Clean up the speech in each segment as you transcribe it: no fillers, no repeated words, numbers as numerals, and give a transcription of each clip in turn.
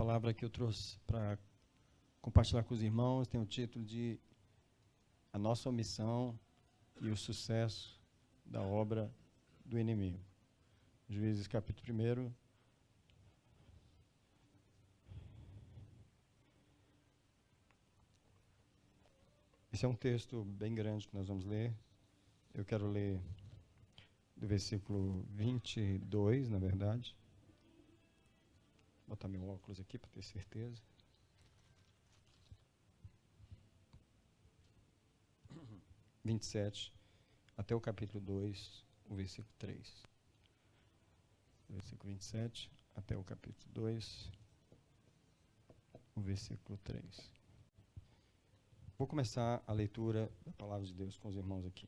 palavra que eu trouxe para compartilhar com os irmãos tem o título de A Nossa Omissão e o Sucesso da Obra do Inimigo. Juízes capítulo 1. Esse é um texto bem grande que nós vamos ler. Eu quero ler do versículo 22, na verdade. Vou botar meu óculos aqui para ter certeza. (27) 27 até o capítulo 2, o versículo 3. Versículo 27 até o capítulo 2, o versículo 3. Vou começar a leitura da palavra de Deus com os irmãos aqui.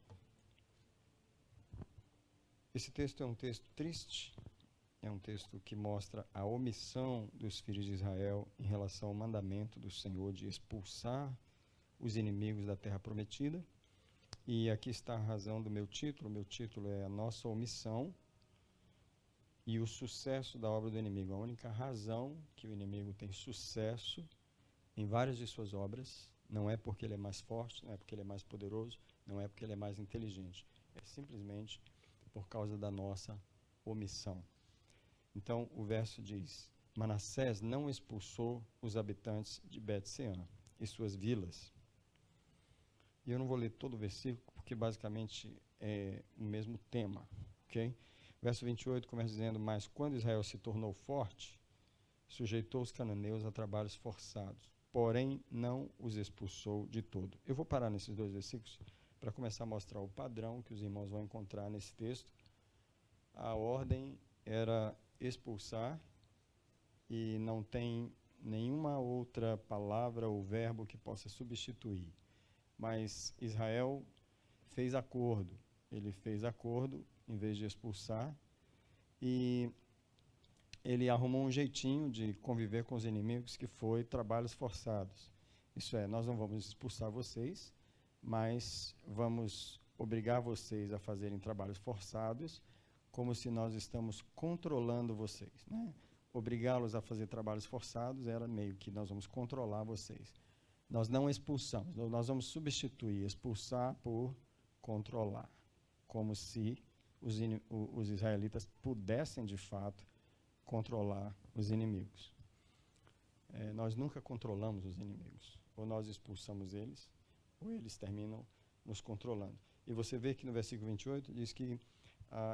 Esse texto é um texto triste, é um texto que mostra a omissão dos filhos de Israel em relação ao mandamento do Senhor de expulsar os inimigos da terra prometida. E aqui está a razão do meu título. O meu título é A Nossa Omissão e o Sucesso da Obra do Inimigo. A única razão que o inimigo tem sucesso em várias de suas obras não é porque ele é mais forte, não é porque ele é mais poderoso, não é porque ele é mais inteligente. É simplesmente por causa da nossa omissão. Então, o verso diz: Manassés não expulsou os habitantes de Bet-sean e suas vilas. E eu não vou ler todo o versículo, porque basicamente é o mesmo tema, ok? Verso 28 começa dizendo: Mas quando Israel se tornou forte, sujeitou os cananeus a trabalhos forçados, porém não os expulsou de todo. Eu vou parar nesses dois versículos para começar a mostrar o padrão que os irmãos vão encontrar nesse texto. A ordem era expulsar e não tem nenhuma outra palavra ou verbo que possa substituir. Mas Israel fez acordo. Ele fez acordo em vez de expulsar e ele arrumou um jeitinho de conviver com os inimigos, que foi trabalhos forçados. Isso é, nós não vamos expulsar vocês, mas vamos obrigar vocês a fazerem trabalhos forçados, como se nós estamos controlando vocês, né? Obrigá-los a fazer trabalhos forçados era meio que nós vamos controlar vocês. Nós não expulsamos, nós vamos substituir expulsar por controlar, como se os israelitas pudessem de fato controlar os inimigos. Nós nunca controlamos os inimigos. Ou nós expulsamos eles, ou eles terminam nos controlando. E você vê que no versículo 28 diz que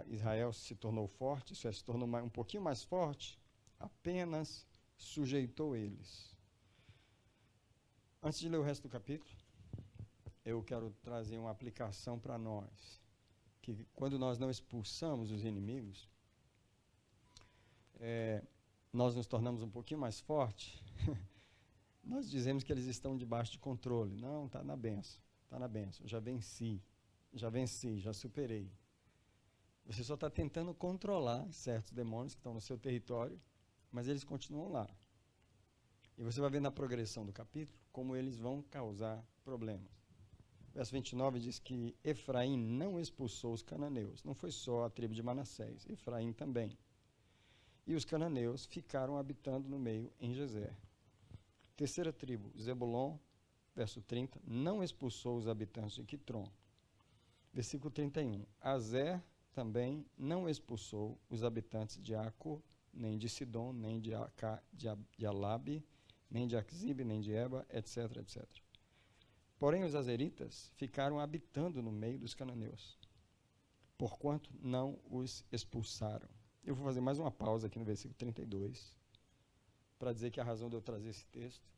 Israel se tornou forte, isso é, se tornou um pouquinho mais forte, apenas sujeitou eles. Antes de ler o resto do capítulo, eu quero trazer uma aplicação para nós, que quando nós não expulsamos os inimigos, nós nos tornamos um pouquinho mais fortes, nós dizemos que eles estão debaixo de controle. Não, está na bênção, já venci, já superei. Você só está tentando controlar certos demônios que estão no seu território, mas eles continuam lá. E você vai ver na progressão do capítulo como eles vão causar problemas. Verso 29 diz que Efraim não expulsou os cananeus. Não foi só a tribo de Manassés, Efraim também. E os cananeus ficaram habitando no meio em Gezer. Terceira tribo, Zebulon, verso 30, não expulsou os habitantes de Quitron. Versículo 31, Azer também não expulsou os habitantes de Aco, nem de Sidom, nem de Alabe, nem de Axibe, nem de Eba, etc, etc. Porém, os azeritas ficaram habitando no meio dos cananeus, porquanto não os expulsaram. Eu vou fazer mais uma pausa aqui no versículo 32, para dizer que a razão de eu trazer esse texto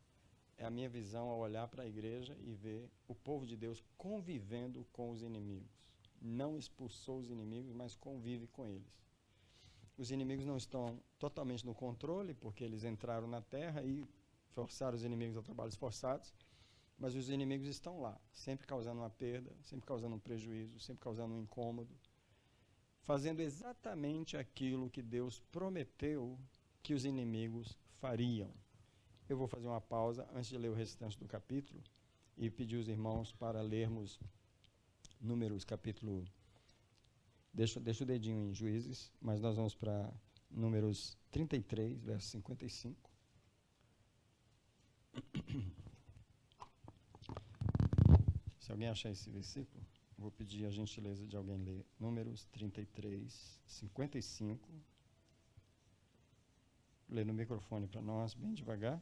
é a minha visão ao olhar para a igreja e ver o povo de Deus convivendo com os inimigos. Não expulsou os inimigos, mas convive com eles. Os inimigos não estão totalmente no controle, porque eles entraram na terra e forçaram os inimigos a trabalhos forçados, mas os inimigos estão lá, sempre causando uma perda, sempre causando um prejuízo, sempre causando um incômodo, fazendo exatamente aquilo que Deus prometeu que os inimigos fariam. Eu vou fazer uma pausa antes de ler o restante do capítulo e pedir os irmãos para lermos Números capítulo... Deixa o dedinho em Juízes, mas nós vamos para Números 33, verso 55. Se alguém achar esse versículo, vou pedir a gentileza de alguém ler Números 33, 55. Lê no microfone para nós, bem devagar.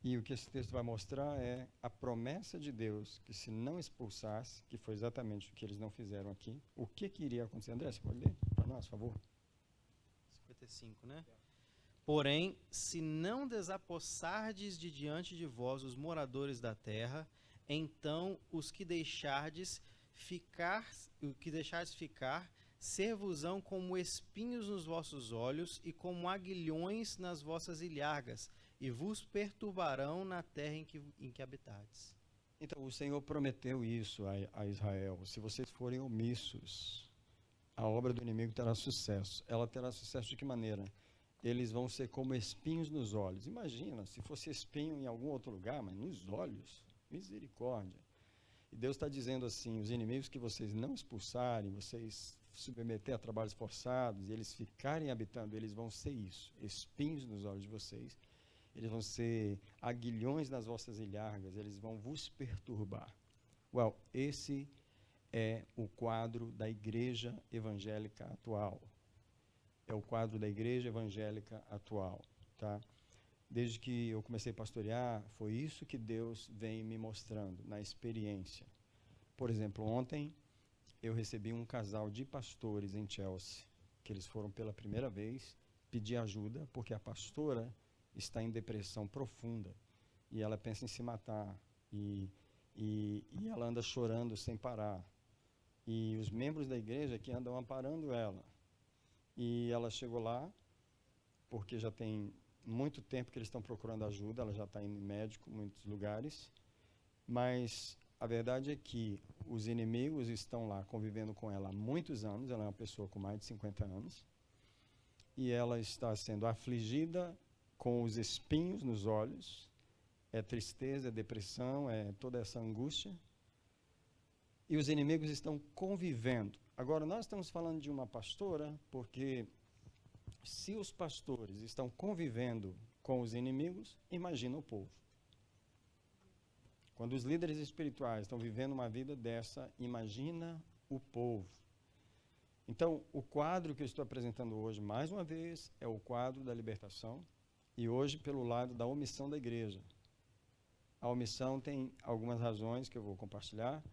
E o que esse texto vai mostrar é a promessa de Deus, que se não expulsasse, que foi exatamente o que eles não fizeram aqui, o que iria acontecer? André, você pode ler para nós, por favor? 55, né? Porém, se não desapossardes de diante de vós os moradores da terra, então os que deixardes ficar, ser-vos-ão como espinhos nos vossos olhos e como aguilhões nas vossas ilhargas, e vos perturbarão na terra em que habitardes. Então, o Senhor prometeu isso a Israel. Se vocês forem omissos, a obra do inimigo terá sucesso. Ela terá sucesso de que maneira? Eles vão ser como espinhos nos olhos. Imagina, se fosse espinho em algum outro lugar, mas nos olhos, misericórdia. E Deus está dizendo assim, os inimigos que vocês não expulsarem, vocês submeter a trabalhos forçados, e eles ficarem habitando, eles vão ser isso, espinhos nos olhos de vocês, eles vão ser aguilhões nas vossas ilhargas, eles vão vos perturbar. Well, esse é o quadro da igreja evangélica atual. É o quadro da igreja evangélica atual, tá? Desde que eu comecei a pastorear, foi isso que Deus vem me mostrando na experiência. Por exemplo, ontem eu recebi um casal de pastores em Chelsea, que eles foram pela primeira vez pedir ajuda, porque a pastora está em depressão profunda e ela pensa em se matar e ela anda chorando sem parar. E os membros da igreja que andam amparando ela. E ela chegou lá, porque já tem muito tempo que eles estão procurando ajuda, ela já está indo em médico em muitos lugares, mas a verdade é que os inimigos estão lá convivendo com ela há muitos anos, ela é uma pessoa com mais de 50 anos, e ela está sendo afligida com os espinhos nos olhos, é tristeza, é depressão, é toda essa angústia, e os inimigos estão convivendo. Agora, nós estamos falando de uma pastora, porque se os pastores estão convivendo com os inimigos, imagina o povo. Quando os líderes espirituais estão vivendo uma vida dessa, imagina o povo. Então, o quadro que eu estou apresentando hoje, mais uma vez, é o quadro da libertação, e hoje pelo lado da omissão da igreja. A omissão tem algumas razões que eu vou compartilhar,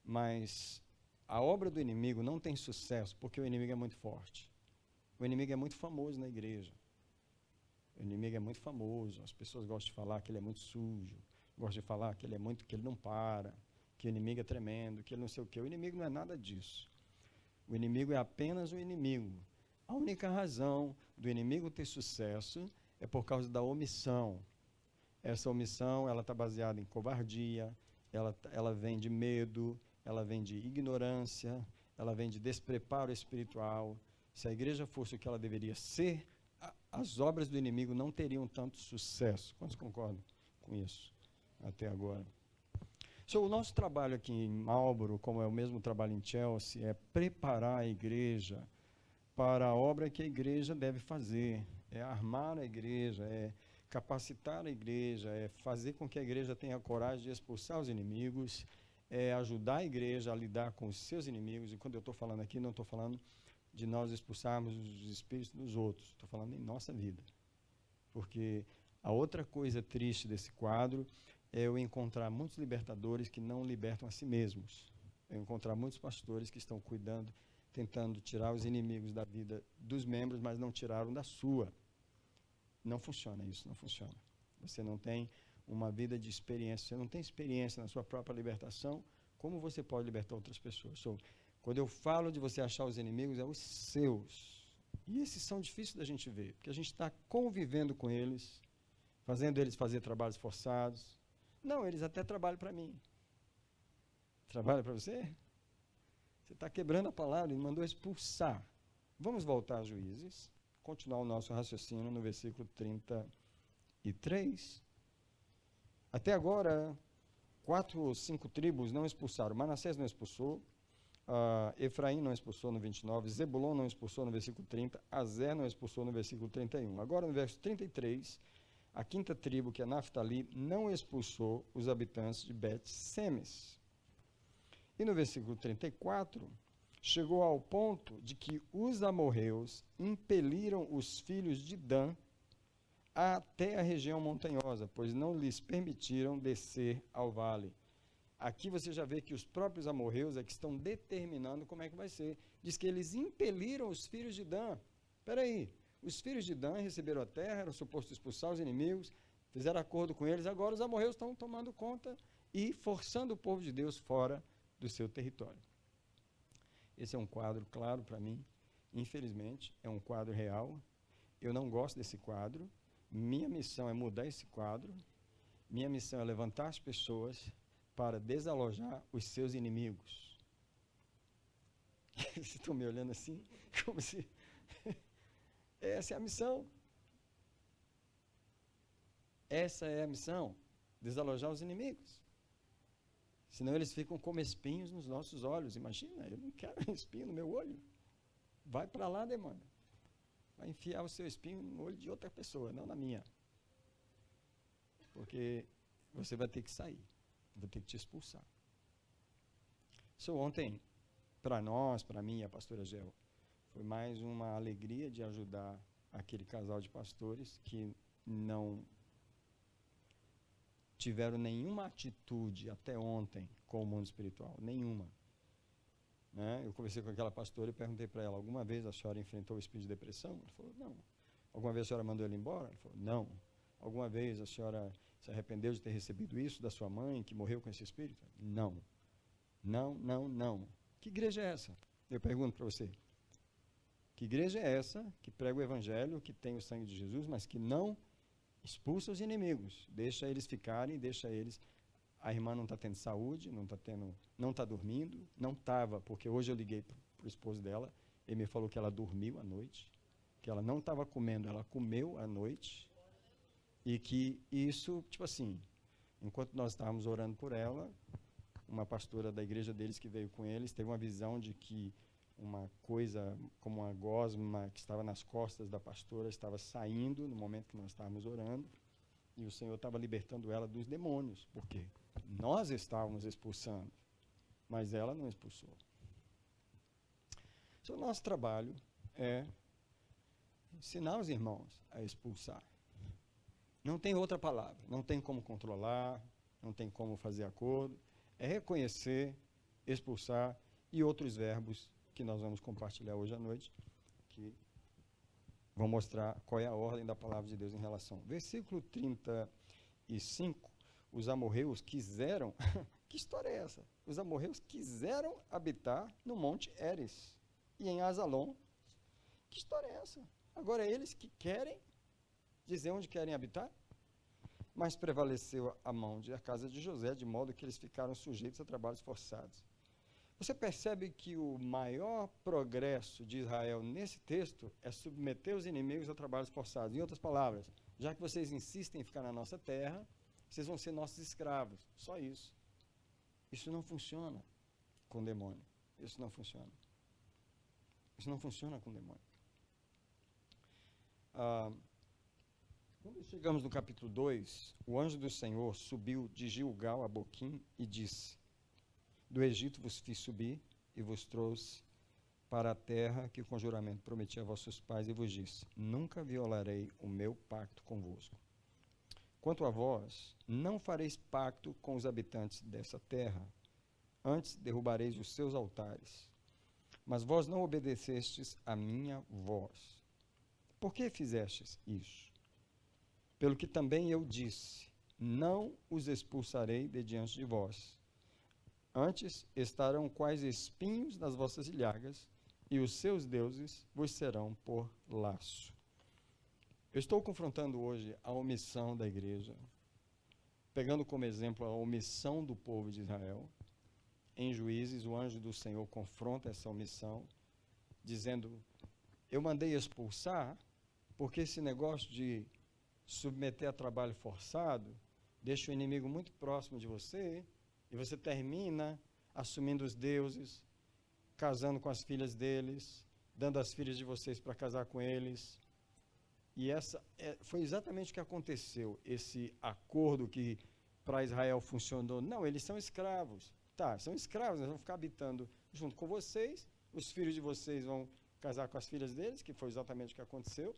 mas a obra do inimigo não tem sucesso porque o inimigo é muito forte. O inimigo é muito famoso na igreja. O inimigo é muito famoso. As pessoas gostam de falar que ele é muito sujo, gostam de falar que ele não para, que o inimigo é tremendo, que ele não sei o quê. O inimigo não é nada disso. O inimigo é apenas o inimigo. A única razão do inimigo ter sucesso é por causa da omissão. Essa omissão, ela está baseada em covardia, ela vem de medo, ela vem de ignorância, ela vem de despreparo espiritual. Se a igreja fosse o que ela deveria ser, as obras do inimigo não teriam tanto sucesso. Quantos concordam com isso até agora? O nosso trabalho aqui em Marlborough, como é o mesmo trabalho em Chelsea, é preparar a igreja para a obra que a igreja deve fazer. É armar a igreja, é capacitar a igreja, é fazer com que a igreja tenha coragem de expulsar os inimigos, é ajudar a igreja a lidar com os seus inimigos. E quando eu estou falando aqui, não estou falando de nós expulsarmos os espíritos dos outros, estou falando em nossa vida. Porque a outra coisa triste desse quadro é eu encontrar muitos libertadores que não libertam a si mesmos. Eu encontrar muitos pastores que estão cuidando, tentando tirar os inimigos da vida dos membros, mas não tiraram da sua. Não funciona isso, não funciona. Você não tem uma vida de experiência, você não tem experiência na sua própria libertação, como você pode libertar outras pessoas? Quando eu falo de você achar os inimigos, é os seus. E esses são difíceis da gente ver, porque a gente está convivendo com eles, fazendo eles fazer trabalhos forçados. Não, eles até trabalham para mim. Trabalha para você? Você está quebrando a palavra e mandou expulsar. Vamos voltar a Juízes, continuar o nosso raciocínio no versículo 33. Até agora, 4 ou 5 tribos não expulsaram. Manassés não expulsou, Efraim não expulsou no 29, Zebulon não expulsou no versículo 30, Azer não expulsou no versículo 31. Agora, no verso 33, A quinta tribo, que é Naftali, não expulsou os habitantes de Bet-Semes. E no versículo 34, chegou ao ponto de que os amorreus impeliram os filhos de Dan até a região montanhosa, pois não lhes permitiram descer ao vale. Aqui você já vê que os próprios amorreus é que estão determinando como é que vai ser. Diz que eles impeliram os filhos de Dan. Espera aí, os filhos de Dan receberam a terra, eram supostos expulsar os inimigos, fizeram acordo com eles, agora os amorreus estão tomando conta e forçando o povo de Deus fora do seu território. Esse é um quadro claro para mim, infelizmente, é um quadro real. Eu não gosto desse quadro. Minha missão é mudar esse quadro. Minha missão é levantar as pessoas para desalojar os seus inimigos. Vocês estão me olhando assim, como se... Essa é a missão. Essa é a missão, desalojar os inimigos. Senão eles ficam como espinhos nos nossos olhos. Imagina, eu não quero um espinho no meu olho. Vai para lá, demônio. Vai enfiar o seu espinho no olho de outra pessoa, não na minha. Porque você vai ter que sair. Vou ter que te expulsar. Isso ontem, para nós, para mim e a pastora Gel, foi mais uma alegria de ajudar aquele casal de pastores que não tiveram nenhuma atitude até ontem com o mundo espiritual, nenhuma. Né? Eu conversei com aquela pastora e perguntei para ela, alguma vez a senhora enfrentou o espírito de depressão? Ela falou, não. Alguma vez a senhora mandou ele embora? Ela falou, não. Alguma vez a senhora se arrependeu de ter recebido isso da sua mãe, que morreu com esse espírito? Não. Não, não, não. Que igreja é essa? Eu pergunto para você. Que igreja é essa que prega o evangelho, que tem o sangue de Jesus, mas que não expulsa os inimigos, deixa eles ficarem, deixa eles... A irmã não está tendo saúde, não está dormindo, não estava, porque hoje eu liguei para o esposo dela, ele me falou que ela dormiu à noite, que ela não estava comendo, ela comeu à noite, e que isso, tipo assim, enquanto nós estávamos orando por ela, uma pastora da igreja deles que veio com eles, teve uma visão de que uma coisa como uma gosma que estava nas costas da pastora estava saindo no momento que nós estávamos orando, e o Senhor estava libertando ela dos demônios, porque nós estávamos expulsando, mas ela não expulsou. Então, o nosso trabalho é ensinar os irmãos a expulsar. Não tem outra palavra, não tem como controlar, não tem como fazer acordo, é reconhecer, expulsar e outros verbos que nós vamos compartilhar hoje à noite, que vão mostrar qual é a ordem da palavra de Deus em relação. Versículo 35, os amorreus quiseram, que história é essa? Os amorreus quiseram habitar no Monte Heres e em Azalon. Que história é essa? Agora é eles que querem dizer onde querem habitar? Mas prevaleceu a mão da casa de José, de modo que eles ficaram sujeitos a trabalhos forçados. Você percebe que o maior progresso de Israel nesse texto é submeter os inimigos a trabalhos forçados. Em outras palavras, já que vocês insistem em ficar na nossa terra, vocês vão ser nossos escravos. Só isso. Isso não funciona com demônio. Isso não funciona. Isso não funciona com demônio. Quando chegamos no capítulo 2, o anjo do Senhor subiu de Gilgal a Boquim e disse: do Egito vos fiz subir e vos trouxe para a terra que com juramento prometi a vossos pais e vos disse: nunca violarei o meu pacto convosco. Quanto a vós, não fareis pacto com os habitantes dessa terra, antes derrubareis os seus altares. Mas vós não obedecestes a minha voz. Por que fizestes isso? Pelo que também eu disse: não os expulsarei de diante de vós. Antes estarão quais espinhos nas vossas ilhargas, e os seus deuses vos serão por laço. Eu estou confrontando hoje a omissão da igreja, pegando como exemplo a omissão do povo de Israel. Em Juízes, o anjo do Senhor confronta essa omissão, dizendo: eu mandei expulsar, porque esse negócio de submeter a trabalho forçado deixa o inimigo muito próximo de você, e você termina assumindo os deuses, casando com as filhas deles, dando as filhas de vocês para casar com eles, E foi exatamente o que aconteceu, esse acordo que para Israel funcionou. Não, eles são escravos. Tá, são escravos, nós vamos ficar habitando junto com vocês, os filhos de vocês vão casar com as filhas deles, que foi exatamente o que aconteceu.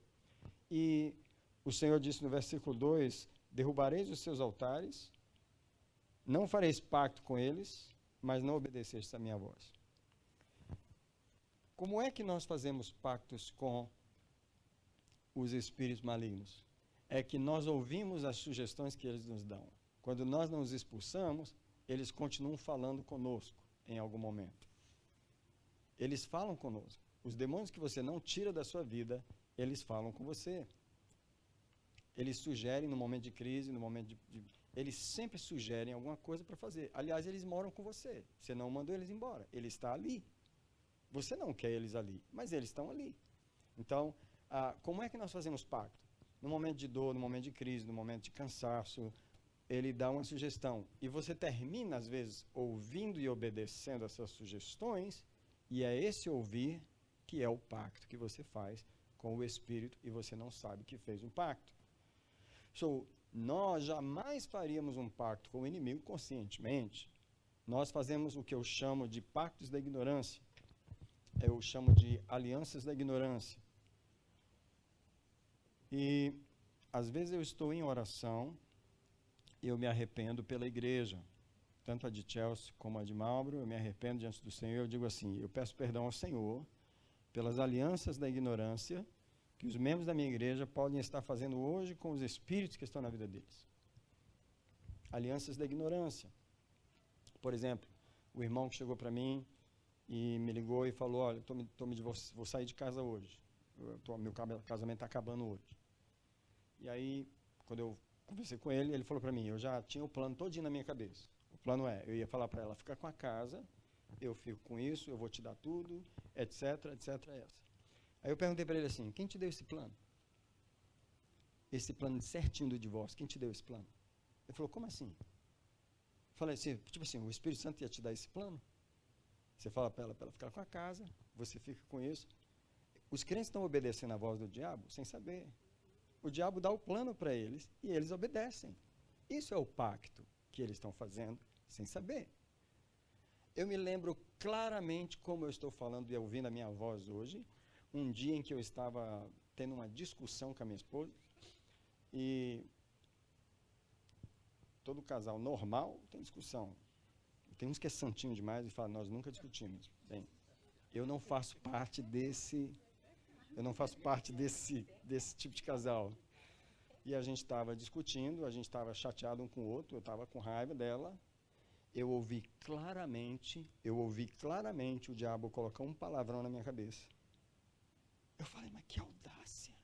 E o Senhor disse no versículo 2, derrubareis os seus altares, não fareis pacto com eles, mas não obedeceste a minha voz. Como é que nós fazemos pactos com os espíritos malignos? É que nós ouvimos as sugestões que eles nos dão. Quando nós não os expulsamos, eles continuam falando conosco em algum momento. Eles falam conosco. Os demônios que você não tira da sua vida, eles falam com você. Eles sugerem no momento de crise, no momento eles sempre sugerem alguma coisa para fazer. Aliás, eles moram com você. Você não mandou eles embora. Ele está ali. Você não quer eles ali, mas eles estão ali. Então, como é que nós fazemos pacto? No momento de dor, no momento de crise, no momento de cansaço, ele dá uma sugestão. E você termina, às vezes, ouvindo e obedecendo essas sugestões, e é esse ouvir que é o pacto que você faz com o Espírito, e você não sabe que fez um pacto. Nós jamais faríamos um pacto com o inimigo conscientemente. Nós fazemos o que eu chamo de pactos da ignorância. Eu chamo de alianças da ignorância. E, às vezes, eu estou em oração, eu me arrependo pela igreja, tanto a de Chelsea como a de Marlboro, eu me arrependo diante do Senhor, eu digo assim, eu peço perdão ao Senhor pelas alianças da ignorância que os membros da minha igreja podem estar fazendo hoje com os espíritos que estão na vida deles. Alianças da ignorância. Por exemplo, o irmão que chegou para mim e me ligou e falou, olha, vou sair de casa hoje, meu casamento está acabando hoje. E aí, quando eu conversei com ele, ele falou para mim, eu já tinha o plano todinho na minha cabeça. O plano eu ia falar para ela, fica com a casa, eu fico com isso, eu vou te dar tudo, etc, etc. Aí eu perguntei para ele assim, quem te deu esse plano? Esse plano certinho do divórcio, quem te deu esse plano? Ele falou, como assim? Eu falei assim, tipo assim, o Espírito Santo ia te dar esse plano? Você fala para ela ficar com a casa, você fica com isso. Os crentes estão obedecendo a voz do diabo sem saber. O diabo dá o plano para eles e eles obedecem. Isso é o pacto que eles estão fazendo sem saber. Eu me lembro claramente como eu estou falando e ouvindo a minha voz hoje, um dia em que eu estava tendo uma discussão com a minha esposa, e todo casal normal tem discussão. Tem uns que é santinho demais e falam, nós nunca discutimos. Bem, eu não faço parte desse tipo de casal. E a gente estava discutindo, a gente estava chateado um com o outro, eu estava com raiva dela. Eu ouvi claramente o diabo colocar um palavrão na minha cabeça. Eu falei, mas que audácia.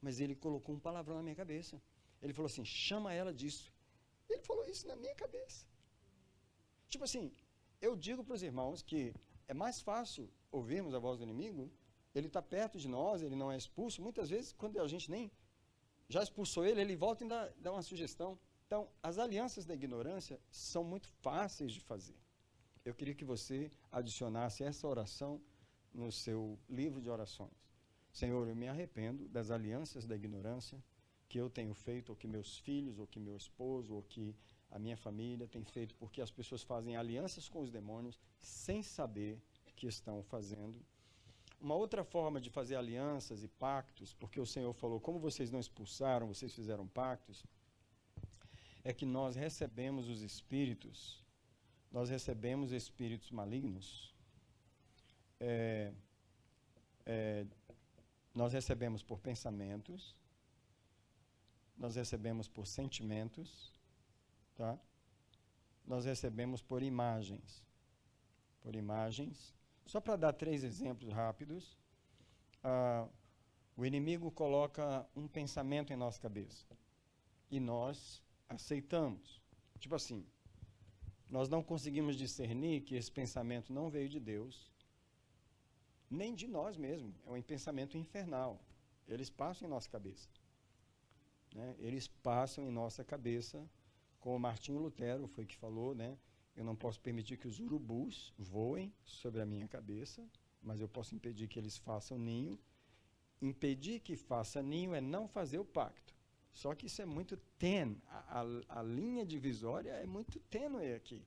Mas ele colocou um palavrão na minha cabeça. Ele falou assim, chama ela disso. Ele falou isso na minha cabeça. Tipo assim, eu digo para os irmãos que é mais fácil ouvirmos a voz do inimigo, ele está perto de nós, ele não é expulso. Muitas vezes, quando a gente nem já expulsou ele, ele volta e dá uma sugestão. Então, as alianças da ignorância são muito fáceis de fazer. Eu queria que você adicionasse essa oração no seu livro de orações. Senhor, eu me arrependo das alianças da ignorância que eu tenho feito, ou que meus filhos, ou que meu esposo, ou que a minha família tem feito, porque as pessoas fazem alianças com os demônios sem saber que estão fazendo. Uma outra forma de fazer alianças e pactos, porque o Senhor falou, como vocês não expulsaram, vocês fizeram pactos, é que nós recebemos os espíritos, nós recebemos espíritos malignos, nós recebemos por pensamentos, nós recebemos por sentimentos, tá? Nós recebemos por imagens. Só para dar 3 exemplos rápidos, o inimigo coloca um pensamento em nossa cabeça e nós aceitamos. Tipo assim, nós não conseguimos discernir que esse pensamento não veio de Deus, nem de nós mesmos, é um pensamento infernal. Eles passam em nossa cabeça. Né? Eles passam em nossa cabeça, como Martinho Lutero foi que falou, né? Eu não posso permitir que os urubus voem sobre a minha cabeça, mas eu posso impedir que eles façam ninho impedir que faça ninho é não fazer o pacto. Só que isso é muito tênue. A linha divisória é muito tênue aqui.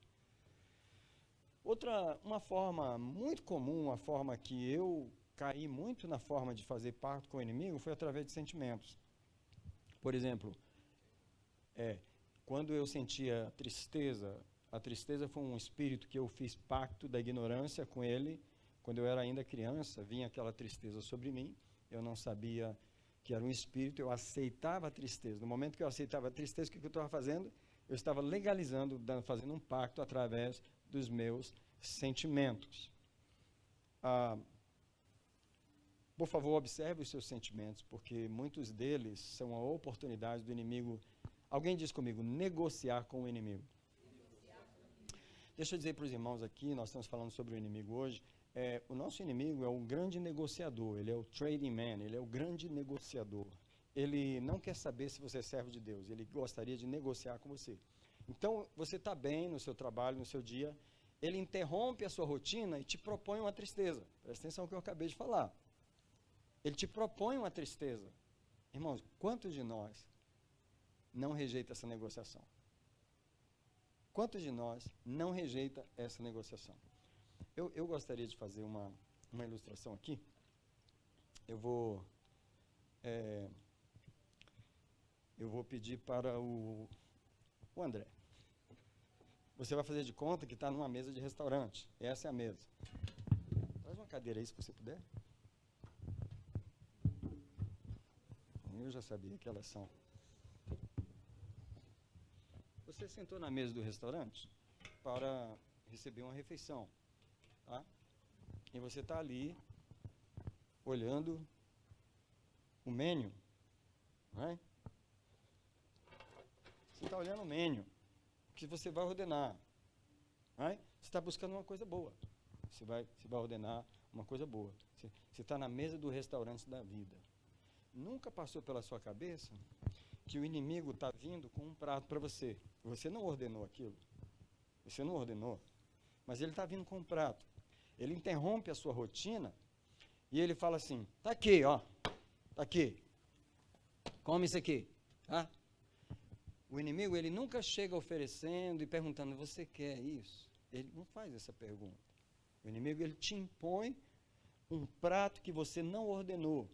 Uma forma muito comum, uma forma que eu caí muito na forma de fazer pacto com o inimigo, foi através de sentimentos. Por exemplo, quando eu sentia tristeza, a tristeza foi um espírito que eu fiz pacto da ignorância com ele. Quando eu era ainda criança, vinha aquela tristeza sobre mim, eu não sabia que era um espírito, eu aceitava a tristeza. No momento que eu aceitava a tristeza, o que eu estava fazendo? Eu estava legalizando, fazendo um pacto através dos meus sentimentos. Por favor, observe os seus sentimentos, porque muitos deles são a oportunidade do inimigo. Alguém diz comigo, negociar com o inimigo. Deixa eu dizer para os irmãos aqui, nós estamos falando sobre o inimigo hoje. O nosso inimigo é um grande negociador, ele é o trading man, ele é o grande negociador. Ele não quer saber se você é servo de Deus, ele gostaria de negociar com você. Então, você está bem no seu trabalho, no seu dia, ele interrompe a sua rotina e te propõe uma tristeza. Presta atenção no que eu acabei de falar. Ele te propõe uma tristeza. Irmãos, quantos de nós não rejeita essa negociação? Quantos de nós não rejeita essa negociação? Eu gostaria de fazer uma ilustração aqui. Eu vou pedir para o André. Você vai fazer de conta que está numa mesa de restaurante. Essa é a mesa. Traz uma cadeira aí, se você puder. Eu já sabia que elas são. Você sentou na mesa do restaurante para receber uma refeição, tá? E você está ali olhando o menu, né? Você está olhando o menu que você vai ordenar, né? Você está buscando uma coisa boa. Você vai ordenar uma coisa boa. Você está na mesa do restaurante da vida. Nunca passou pela sua cabeça que o inimigo está vindo com um prato para você. Você não ordenou aquilo. Você não ordenou. Mas ele está vindo com um prato. Ele interrompe a sua rotina e ele fala assim, tá aqui, ó. Tá aqui. Come isso aqui. Tá? O inimigo, ele nunca chega oferecendo e perguntando, você quer isso? Ele não faz essa pergunta. O inimigo, ele te impõe um prato que você não ordenou.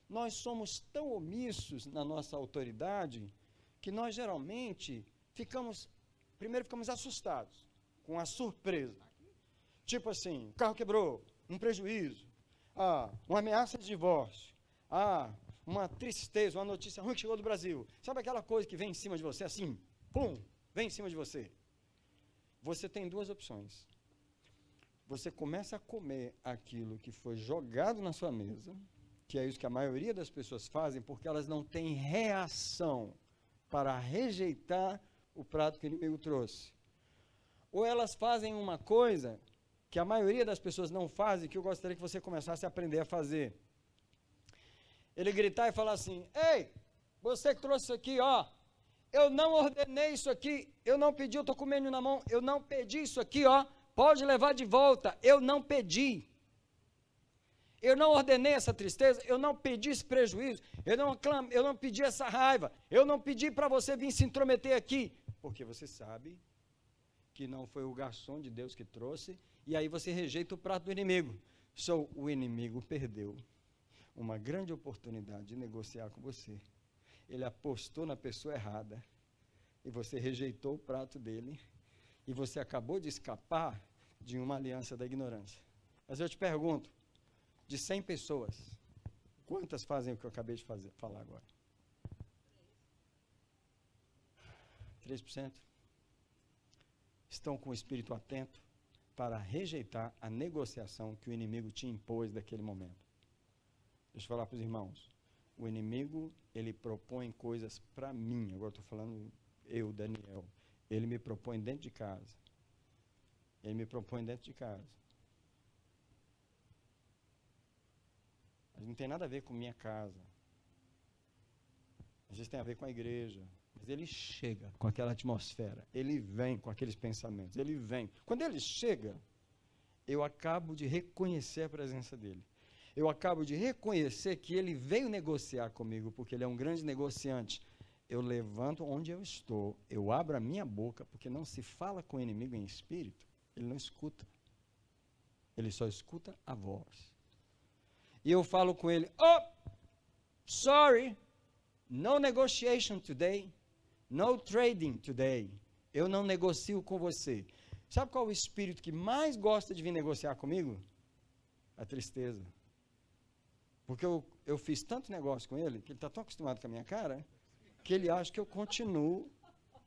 Nós somos tão omissos na nossa autoridade que nós geralmente ficamos assustados com a surpresa. Tipo assim, o carro quebrou, um prejuízo, uma ameaça de divórcio, uma tristeza, uma notícia ruim que chegou do Brasil. Sabe aquela coisa que vem em cima de você assim, pum, vem em cima de você? Você tem duas opções. Você começa a comer aquilo que foi jogado na sua mesa, que é isso que a maioria das pessoas fazem, porque elas não têm reação para rejeitar o prato que o inimigo trouxe. Ou elas fazem uma coisa que a maioria das pessoas não fazem, que eu gostaria que você começasse a aprender a fazer. Ele gritar e falar assim, ei, você que trouxe isso aqui, ó, eu não ordenei isso aqui, eu não pedi, eu estou com o menu na mão, eu não pedi isso aqui, ó, pode levar de volta, eu não pedi. Eu não ordenei essa tristeza, eu não pedi esse prejuízo, eu não pedi essa raiva, eu não pedi para você vir se intrometer aqui, porque você sabe que não foi o garçom de Deus que trouxe, e aí você rejeita o prato do inimigo. O inimigo perdeu uma grande oportunidade de negociar com você. Ele apostou na pessoa errada, e você rejeitou o prato dele, e você acabou de escapar de uma aliança da ignorância. Mas eu te pergunto, de 100 pessoas, quantas fazem o que eu acabei de falar agora? 3%? Estão com o espírito atento para rejeitar a negociação que o inimigo te impôs daquele momento. Deixa eu falar para os irmãos. O inimigo, ele propõe coisas para mim. Agora estou falando eu, Daniel. Ele me propõe dentro de casa. Ele me propõe dentro de casa. Mas não tem nada a ver com minha casa. Às vezes tem a ver com a igreja. Mas ele chega com aquela atmosfera. Ele vem com aqueles pensamentos. Ele vem. Quando ele chega, eu acabo de reconhecer a presença dele. Eu acabo de reconhecer que ele veio negociar comigo, porque ele é um grande negociante. Eu levanto onde eu estou, eu abro a minha boca, porque não se fala com o inimigo em espírito, ele não escuta. Ele só escuta a voz. E eu falo com ele, oh, sorry, no negotiation today, no trading today. Eu não negocio com você. Sabe qual é o espírito que mais gosta de vir negociar comigo? A tristeza. Porque eu fiz tanto negócio com ele, que ele está tão acostumado com a minha cara, que ele acha que eu continuo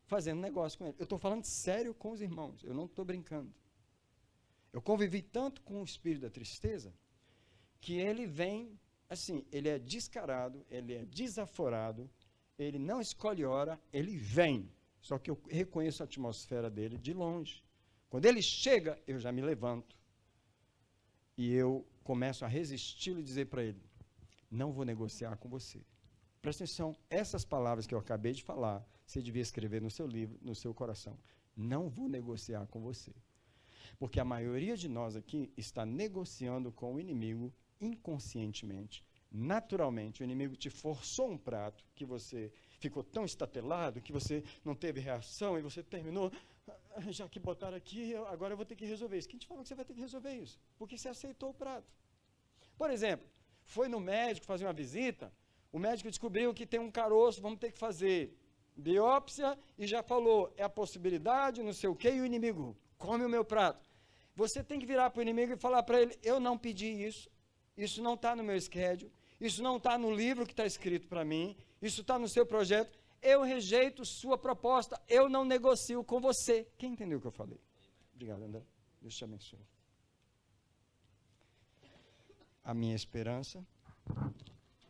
fazendo negócio com ele. Eu estou falando sério com os irmãos, eu não estou brincando. Eu convivi tanto com o espírito da tristeza, que ele vem, assim, ele é descarado, ele é desaforado, ele não escolhe hora, ele vem. Só que eu reconheço a atmosfera dele de longe. Quando ele chega, eu já me levanto. E eu começo a resisti-lo e dizer para ele, não vou negociar com você. Presta atenção, essas palavras que eu acabei de falar, você devia escrever no seu livro, no seu coração. Não vou negociar com você. Porque a maioria de nós aqui está negociando com o inimigo inconscientemente. Naturalmente, o inimigo te forçou um prato que você ficou tão estatelado, que você não teve reação e você terminou, já que botaram aqui, agora eu vou ter que resolver isso. Quem te falou que você vai ter que resolver isso? Porque você aceitou o prato. Por exemplo, foi no médico fazer uma visita, o médico descobriu que tem um caroço, vamos ter que fazer biópsia e já falou, é a possibilidade, não sei o quê, e o inimigo come o meu prato. Você tem que virar para o inimigo e falar para ele, eu não pedi isso, isso não está no meu schedule, isso não está no livro que está escrito para mim, isso está no seu projeto, eu rejeito sua proposta, eu não negocio com você. Quem entendeu o que eu falei? Obrigado, André. Deus te abençoe. A minha esperança,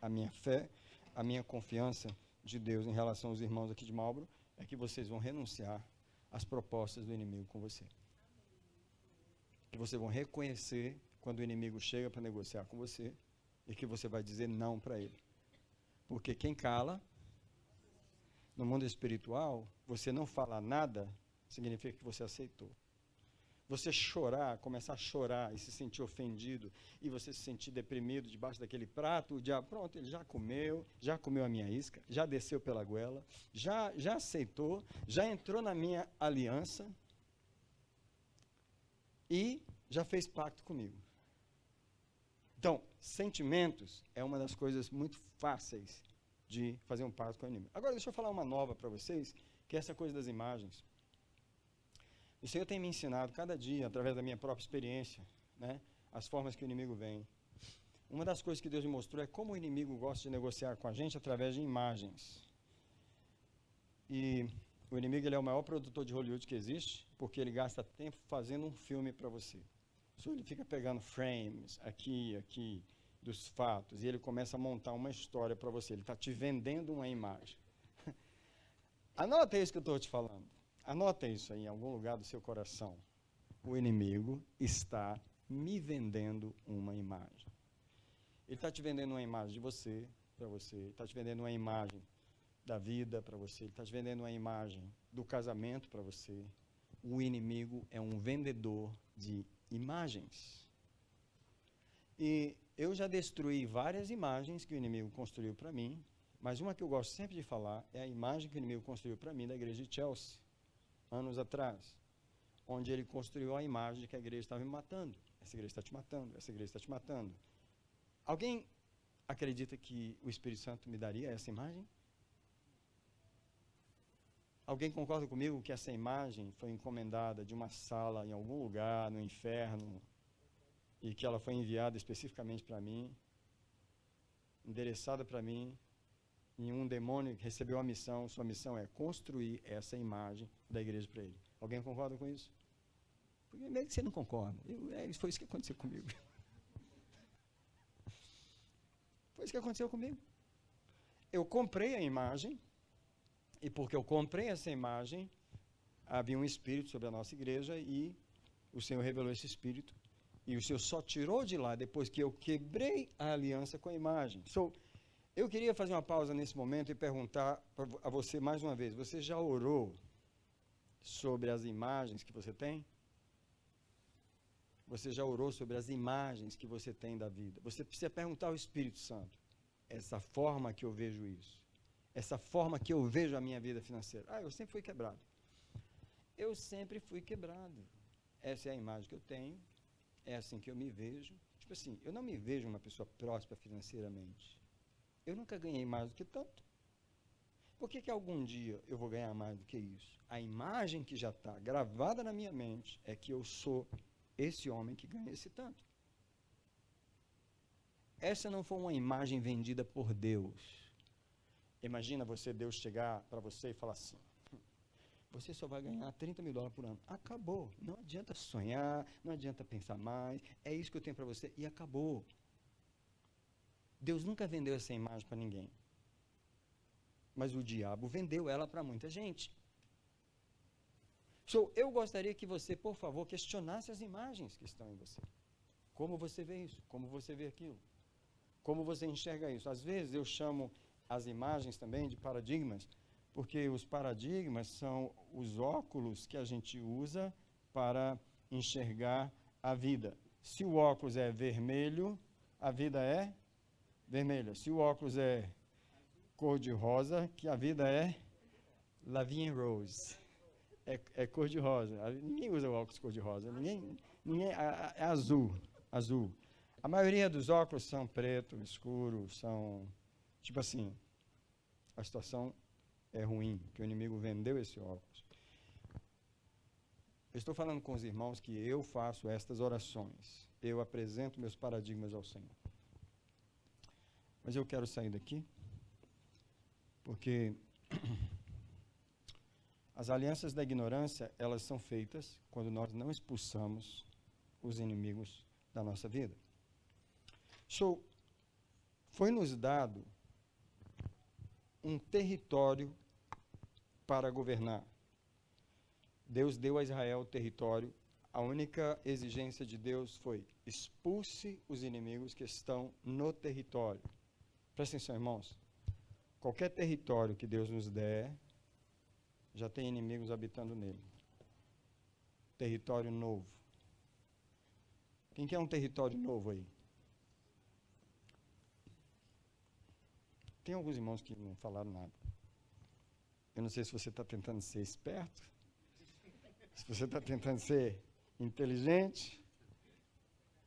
a minha fé, a minha confiança de Deus em relação aos irmãos aqui de Marlborough é que vocês vão renunciar às propostas do inimigo com você. Que vocês vão reconhecer quando o inimigo chega para negociar com você e que você vai dizer não para ele. Porque quem cala, no mundo espiritual, você não falar nada, significa que você aceitou. Você chorar, começar a chorar e se sentir ofendido, e você se sentir deprimido debaixo daquele prato, o diabo, pronto, ele já comeu a minha isca, já desceu pela goela, já aceitou, já entrou na minha aliança e já fez pacto comigo. Então, sentimentos é uma das coisas muito fáceis de fazer um pacto com o inimigo. Agora, deixa eu falar uma nova para vocês, que é essa coisa das imagens. O Senhor tem me ensinado cada dia, através da minha própria experiência, né, as formas que o inimigo vem. Uma das coisas que Deus me mostrou é como o inimigo gosta de negociar com a gente através de imagens. E o inimigo ele é o maior produtor de Hollywood que existe, porque ele gasta tempo fazendo um filme para você. Só ele fica pegando frames aqui, dos fatos, e ele começa a montar uma história para você. Ele está te vendendo uma imagem. Anota isso que eu estou te falando. Anota isso aí em algum lugar do seu coração. O inimigo está me vendendo uma imagem. Ele está te vendendo uma imagem de você, para você. Ele está te vendendo uma imagem da vida para você. Ele está te vendendo uma imagem do casamento para você. O inimigo é um vendedor de imagens. E eu já destruí várias imagens que o inimigo construiu para mim, mas uma que eu gosto sempre de falar é a imagem que o inimigo construiu para mim da igreja de Chelsea, anos atrás, onde ele construiu a imagem de que a igreja estava me matando. Essa igreja está te matando, essa igreja está te matando. Alguém acredita que o Espírito Santo me daria essa imagem? Alguém concorda comigo que essa imagem foi encomendada de uma sala em algum lugar, no inferno, e que ela foi enviada especificamente para mim, endereçada para mim, e um demônio que recebeu a missão, sua missão é construir essa imagem da igreja para ele. Alguém concorda com isso? Porque mesmo que você não concorda, foi isso que aconteceu comigo. Foi isso que aconteceu comigo. Eu comprei a imagem, e porque eu comprei essa imagem, havia um espírito sobre a nossa igreja, e o Senhor revelou esse espírito, e o Senhor só tirou de lá depois que eu quebrei a aliança com a imagem. Eu queria fazer uma pausa nesse momento e perguntar a você mais uma vez, você já orou sobre as imagens que você tem? Você já orou sobre as imagens que você tem da vida. Você precisa perguntar ao Espírito Santo, essa forma que eu vejo isso, essa forma que eu vejo a minha vida financeira. Eu sempre fui quebrado. Eu sempre fui quebrado. Essa é a imagem que eu tenho, é assim que eu me vejo. Tipo assim, eu não me vejo uma pessoa próspera financeiramente. Eu nunca ganhei mais do que tanto. Por que algum dia eu vou ganhar mais do que isso? A imagem que já está gravada na minha mente é que eu sou esse homem que ganha esse tanto. Essa não foi uma imagem vendida por Deus. Imagina Deus chegar para você e falar assim, você só vai ganhar $30 mil por ano. Acabou. Não adianta sonhar, não adianta pensar mais. É isso que eu tenho para você e acabou. Deus nunca vendeu essa imagem para ninguém. Mas o diabo vendeu ela para muita gente. Eu gostaria que você, por favor, questionasse as imagens que estão em você. Como você vê isso? Como você vê aquilo? Como você enxerga isso? Às vezes eu chamo as imagens também de paradigmas, porque os paradigmas são os óculos que a gente usa para enxergar a vida. Se o óculos é vermelho, a vida é vermelha. Se o óculos é cor-de-rosa, que a vida é Lavigne Rose. É cor-de-rosa. Ninguém usa óculos cor-de-rosa. Ninguém é azul. A maioria dos óculos são preto, escuro, são tipo assim. A situação é ruim, que o inimigo vendeu esse óculos. Eu estou falando com os irmãos que eu faço estas orações. Eu apresento meus paradigmas ao Senhor. Mas eu quero sair daqui, porque as alianças da ignorância, elas são feitas quando nós não expulsamos os inimigos da nossa vida. Foi nos dado um território para governar. Deus deu a Israel o território. A única exigência de Deus foi: expulse os inimigos que estão no território. Presta atenção, irmãos. Qualquer território que Deus nos der, já tem inimigos habitando nele. Território novo. Quem quer um território novo aí? Tem alguns irmãos que não falaram nada. Eu não sei se você está tentando ser esperto, se você está tentando ser inteligente,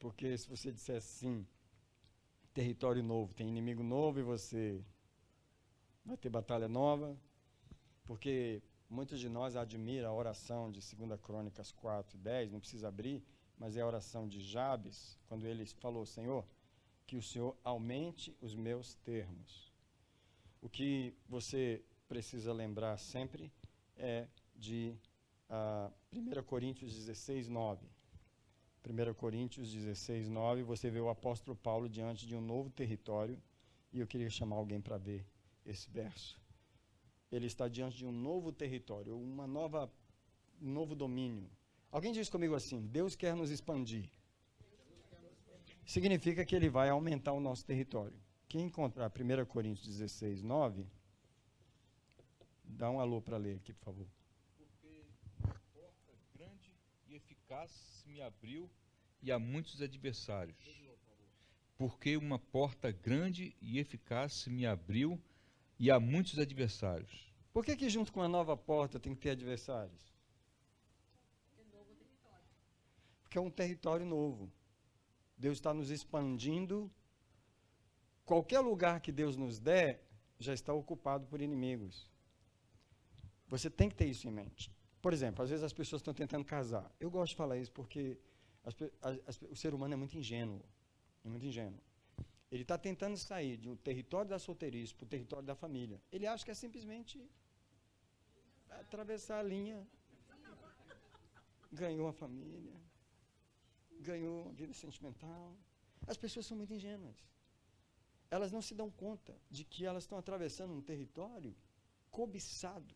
porque se você disser assim, território novo, tem inimigo novo e você vai ter batalha nova, porque muitos de nós admiram a oração de 2 Crônicas 4:10, não precisa abrir, mas é a oração de Jabes, quando ele falou: Senhor, que o Senhor aumente os meus termos. O que você precisa lembrar sempre é de 1 Coríntios 16:9. 1 Coríntios 16:9, você vê o apóstolo Paulo diante de um novo território, e eu queria chamar alguém para ver esse verso. Ele está diante de um novo território, um novo domínio. Alguém diz comigo assim: Deus quer nos expandir. Significa que Ele vai aumentar o nosso território. Quem encontrar 1 Coríntios 16:9, dá um alô para ler aqui, por favor. Porque uma porta grande e eficaz se me abriu e há muitos adversários. Porque uma porta grande e eficaz se me abriu e há muitos adversários. Por que junto com a nova porta tem que ter adversários? Porque é um território novo. Deus está nos expandindo. Qualquer lugar que Deus nos der, já está ocupado por inimigos. Você tem que ter isso em mente. Por exemplo, às vezes as pessoas estão tentando casar. Eu gosto de falar isso porque o ser humano é muito ingênuo. Ele está tentando sair de um território da solteirice para o território da família. Ele acha que é simplesmente atravessar a linha. Ganhou a família. Ganhou a vida sentimental. As pessoas são muito ingênuas. Elas não se dão conta de que elas estão atravessando um território cobiçado.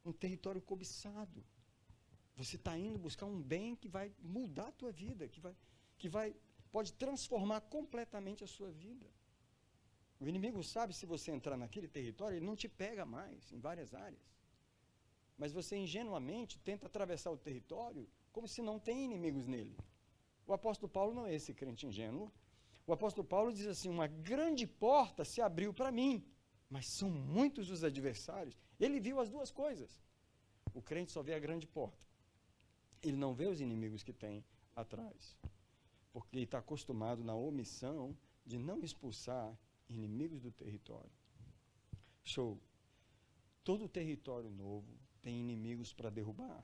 Um território cobiçado. Você está indo buscar um bem que vai mudar a tua vida, pode transformar completamente a sua vida. O inimigo sabe, se você entrar naquele território, ele não te pega mais em várias áreas. mas você ingenuamente tenta atravessar o território como se não tem inimigos nele. O apóstolo Paulo não é esse crente ingênuo. O apóstolo Paulo diz assim, uma grande porta se abriu para mim, mas são muitos os adversários. Ele viu as duas coisas. O crente só vê a grande porta. Ele não vê os inimigos que tem atrás, porque ele está acostumado na omissão de não expulsar inimigos do território. Show. Todo território novo tem inimigos para derrubar.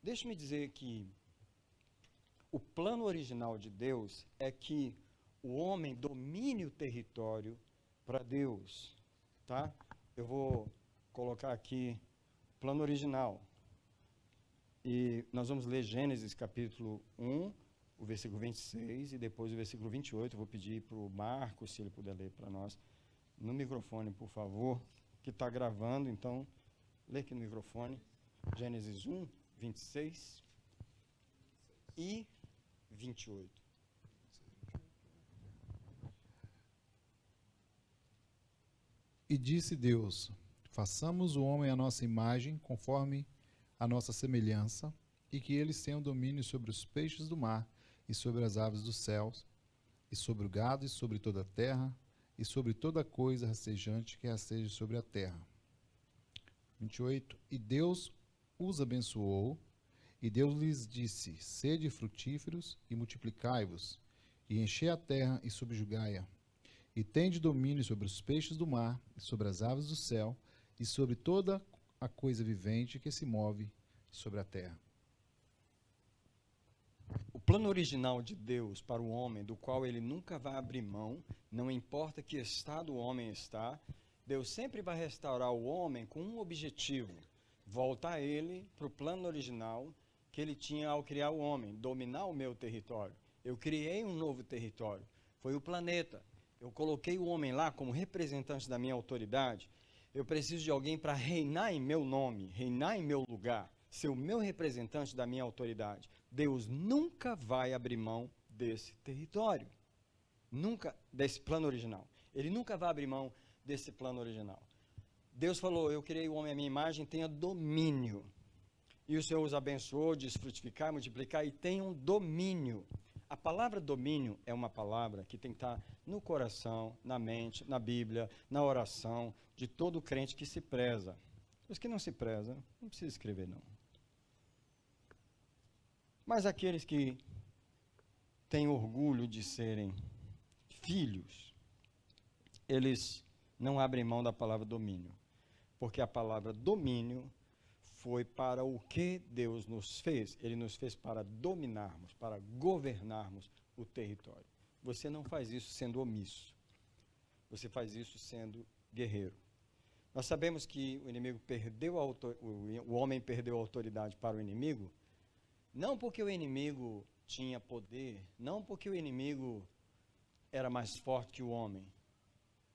Deixe-me dizer que o plano original de Deus é que o homem domine o território para Deus, tá? Eu vou colocar aqui o plano original. E nós vamos ler Gênesis capítulo 1, o versículo 26 e depois o versículo 28. Eu vou pedir para o Marcos, se ele puder ler para nós, no microfone, por favor, que está gravando, então, lê aqui no microfone. Gênesis 1, 26 e 28. E disse Deus, façamos o homem à nossa imagem, conforme a nossa semelhança, e que eles tenham domínio sobre os peixes do mar, e sobre as aves dos céus, e sobre o gado, e sobre toda a terra, e sobre toda coisa rastejante que rasteje sobre a terra. 28. E Deus os abençoou, e Deus lhes disse, sede frutíferos e multiplicai-vos, e enchei a terra e subjugai-a, e tende domínio sobre os peixes do mar, e sobre as aves do céu, e sobre toda a coisa vivente que se move sobre a terra. O plano original de Deus para o homem, do qual ele nunca vai abrir mão, não importa que estado o homem está, Deus sempre vai restaurar o homem com um objetivo, voltar ele para o plano original que ele tinha ao criar o homem, dominar o meu território. Eu criei um novo território, foi o planeta. Eu coloquei o homem lá como representante da minha autoridade. Eu preciso de alguém para reinar em meu nome, reinar em meu lugar, ser o meu representante da minha autoridade. Deus nunca vai abrir mão desse território. Nunca, desse plano original. Ele nunca vai abrir mão desse plano original. Deus falou, eu criei o homem à minha imagem, tenha domínio. E o Senhor os abençoou, desfrutificar, multiplicar e tenham domínio. A palavra domínio é uma palavra que tem que estar no coração, na mente, na Bíblia, na oração de todo crente que se preza. Os que não se prezam, não precisa escrever não. Mas aqueles que têm orgulho de serem filhos, eles não abrem mão da palavra domínio. Porque a palavra domínio foi para o que Deus nos fez. Ele nos fez para dominarmos, para governarmos o território. Você não faz isso sendo omisso. Você faz isso sendo guerreiro. Nós sabemos que o inimigo perdeu o homem perdeu a autoridade para o inimigo, não porque o inimigo tinha poder, não porque o inimigo era mais forte que o homem.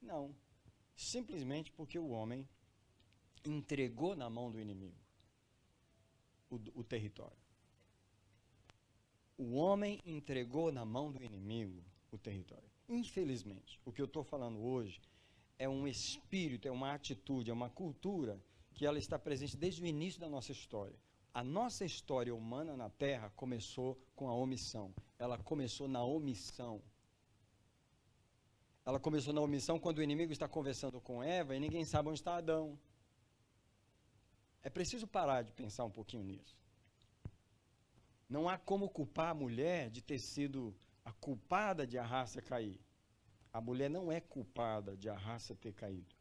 Não. Simplesmente porque o homem entregou na mão do inimigo o território. O homem entregou na mão do inimigo o território. Infelizmente, o que eu estou falando hoje é um espírito, é uma atitude, é uma cultura que ela está presente desde o início da nossa história. A nossa história humana na Terra começou com a omissão. Ela começou na omissão. Ela começou na omissão quando o inimigo está conversando com Eva e ninguém sabe onde está Adão. É preciso parar de pensar um pouquinho nisso. Não há como culpar a mulher de ter sido a culpada de a raça cair. A mulher não é culpada de a raça ter caído.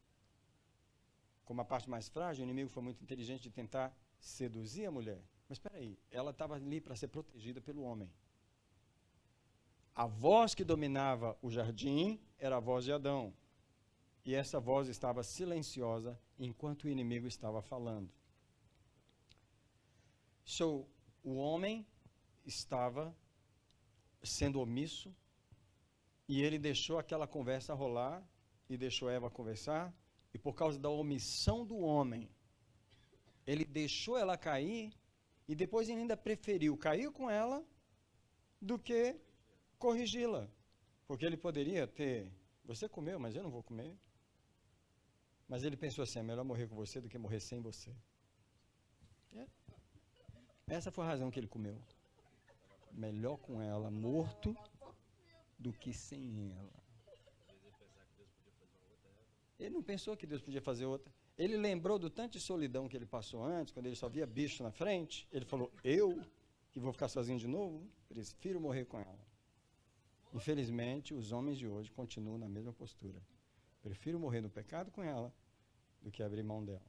Como a parte mais frágil, o inimigo foi muito inteligente de tentar seduzir a mulher. Mas espera aí, ela estava ali para ser protegida pelo homem. A voz que dominava o jardim era a voz de Adão. E essa voz estava silenciosa enquanto o inimigo estava falando. O homem estava sendo omisso e ele deixou aquela conversa rolar e deixou Eva conversar, e por causa da omissão do homem, ele deixou ela cair e depois ele ainda preferiu cair com ela do que corrigi-la, porque ele poderia ter, você comeu, mas eu não vou comer. Mas ele pensou assim, é melhor morrer com você do que morrer sem você. Essa foi a razão que ele comeu. Melhor com ela morto do que sem ela. Ele não pensou que Deus podia fazer outra. Ele lembrou do tanto de solidão que ele passou antes, quando ele só via bicho na frente. Ele falou, eu, que vou ficar sozinho de novo, prefiro morrer com ela. Infelizmente, os homens de hoje continuam na mesma postura. Prefiro morrer no pecado com ela do que abrir mão dela.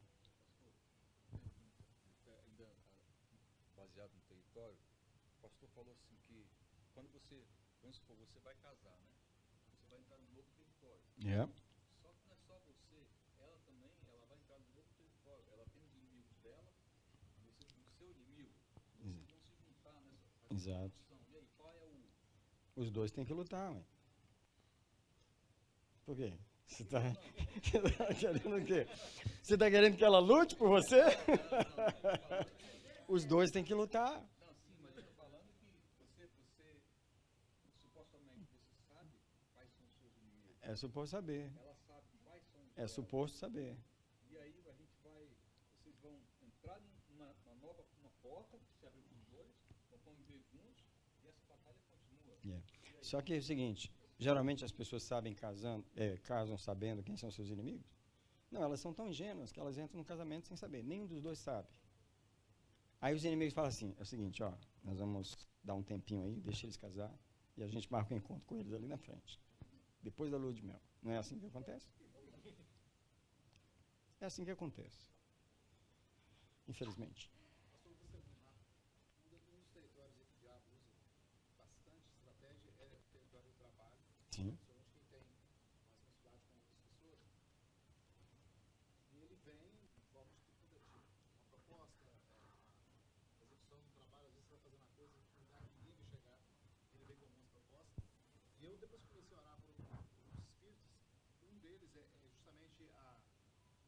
Ainda baseado no território, o pastor falou assim que quando você, vamos supor, você vai casar, né? Você vai entrar num novo território. É. Só que não é só você, ela também, ela vai entrar num novo território. Ela tem os inimigos dela, você tem o seu inimigo. Vocês vão se juntar nessa Exato. função. E aí, qual é o... Os dois têm que lutar, ué. Por quê? Você tá querendo o quê? Você está querendo que ela lute por você? Os dois têm que lutar. Não, sim, mas eu estou falando que você supostamente, você sabe quais são os seus inimigos. É suposto saber. Ela sabe quais são os É dela. suposto saber. E aí a gente vai, vocês vão entrar numa nova uma porta que se abriu para os dois, vão conviver juntos e essa batalha continua. Só que é o seguinte, geralmente as pessoas casam sabendo quem são seus inimigos. Não, elas são tão ingênuas que elas entram no casamento sem saber. Nenhum dos dois sabe. Aí os inimigos falam assim, é o seguinte, ó, nós vamos dar um tempinho aí, deixa eles casar, e a gente marca um encontro com eles ali na frente. Depois da lua de mel. Não é assim que acontece? É assim que acontece. Infelizmente. Pastor, você lembrar, um dos territórios que o diabo usa bastante estratégia é o território do trabalho. Sim. Principalmente quem tem mais facilidade com outras pessoas. E ele vem de forma de tudo tipo. Uma proposta, a execução do trabalho, às vezes você vai fazendo uma coisa que lugar que ninguém vai chegar, ele vem com algumas propostas. E eu depois comecei a orar por uns espíritos. Um deles é justamente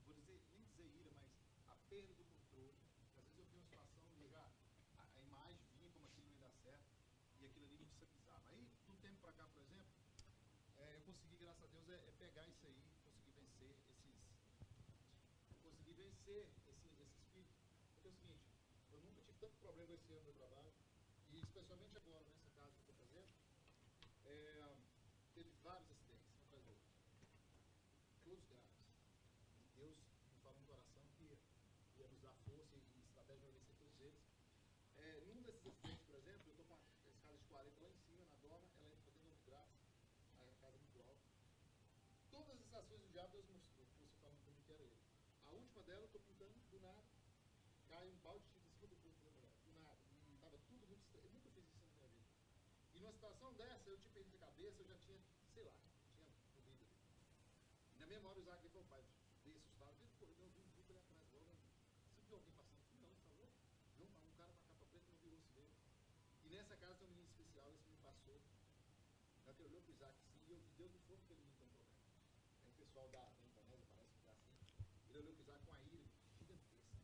vou dizer, nem dizer ira, mas a perda do controle. Às vezes eu vi uma situação e a imagem vinha como aquilo não ia dar certo e aquilo ali me destabilizava. Aí, de um tempo para cá, por exemplo, eu consegui, graças a Deus, pegar isso aí, consegui vencer esse espírito. Porque é o seguinte, eu nunca tive tanto problema esse ano no meu trabalho, e especialmente agora, nessa casa que eu estou fazendo, teve vários acidentes, um atrás do outro. Todos graves. E Deus me falou no coração que ia nos dar força e estratégia para vencer todos eles. Num desses acidentes, por exemplo, eu estou com a escada de 40 lá em cima, na dona, ela entra fazendo 9 graus, a casa muito alta. Todas as ações do diabo Deus mostrou, você falando comigo que era ele. A última dela, eu estou pintando, do nada, cai um balde de tinta em cima do corpo da mulher, do nada. Estava tudo muito estranho, eu nunca fiz isso na minha vida. E numa situação dessa, eu tinha perdido a cabeça, eu já tinha, sei lá, tinha morrido ali. E na mesma hora o Isaac falou, pai, dei assustado, eu vi um grupo ali atrás, logo, você viu alguém passando? Não, ele falou, não, um cara com a capa preta não virou-se dele. E nessa casa tem um menino especial, esse menino passou, na hora que ele olhou pro Isaac assim, e Deus não foi porque ele não tem problema. Aí o pessoal da Indonésia parece que é assim, ele olhou pro Isaac com a ira gigantesca.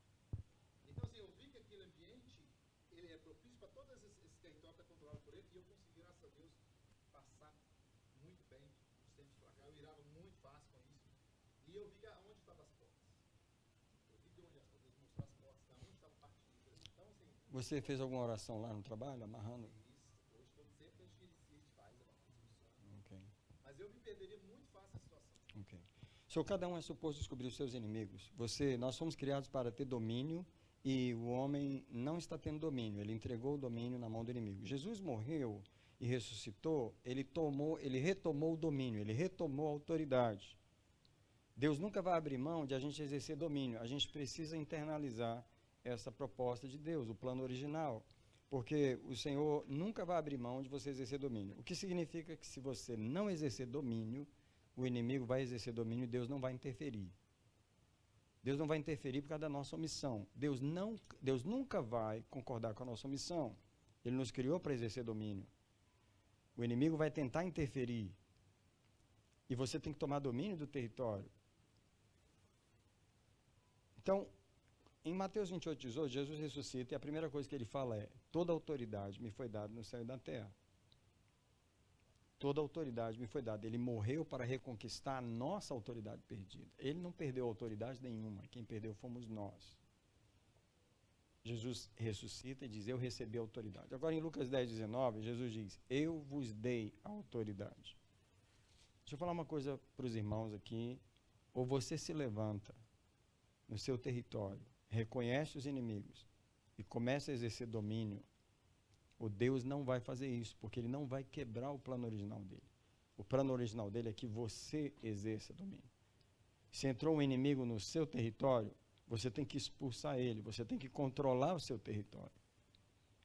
Então assim, eu vi que aquele ambiente, ele é propício para todo esse território que está controlado por ele, e eu consegui, graças a Deus, passar muito bem os tempos para cá. Eu irava muito fácil com isso. E eu vi onde estavam as portas. Eu vi de onde as portas, mostrar as portas, da onde estava partindo. Então, assim, Você fez alguma oração lá no trabalho, amarrando? isso, hoje, todo sempre a gente faz, funciona. Ok, Mas eu me perderia muito fácil a situação. ok. So, cada um é suposto descobrir os seus inimigos. Nós fomos criados para ter domínio e o homem não está tendo domínio. Ele entregou o domínio na mão do inimigo. Jesus morreu e ressuscitou, ele retomou o domínio, ele retomou a autoridade. Deus nunca vai abrir mão de a gente exercer domínio. A gente precisa internalizar essa proposta de Deus, o plano original. Porque o Senhor nunca vai abrir mão de você exercer domínio. O que significa que se você não exercer domínio, o inimigo vai exercer domínio e Deus não vai interferir. Deus não vai interferir por causa da nossa omissão. Deus nunca vai concordar com a nossa omissão. Ele nos criou para exercer domínio. O inimigo vai tentar interferir. E você tem que tomar domínio do território. Então, em Mateus 28:18, Jesus ressuscita e a primeira coisa que ele fala é: toda autoridade me foi dada no céu e na terra. Toda autoridade me foi dada. Ele morreu para reconquistar a nossa autoridade perdida. Ele não perdeu autoridade nenhuma. Quem perdeu fomos nós. Jesus ressuscita e diz, eu recebi autoridade. Agora, em Lucas 10:19, Jesus diz, eu vos dei autoridade. Deixa eu falar uma coisa para os irmãos aqui. Ou você se levanta no seu território, reconhece os inimigos e começa a exercer domínio, o Deus não vai fazer isso, porque ele não vai quebrar o plano original dele. O plano original dele é que você exerça domínio. Se entrou um inimigo no seu território, você tem que expulsar ele, você tem que controlar o seu território.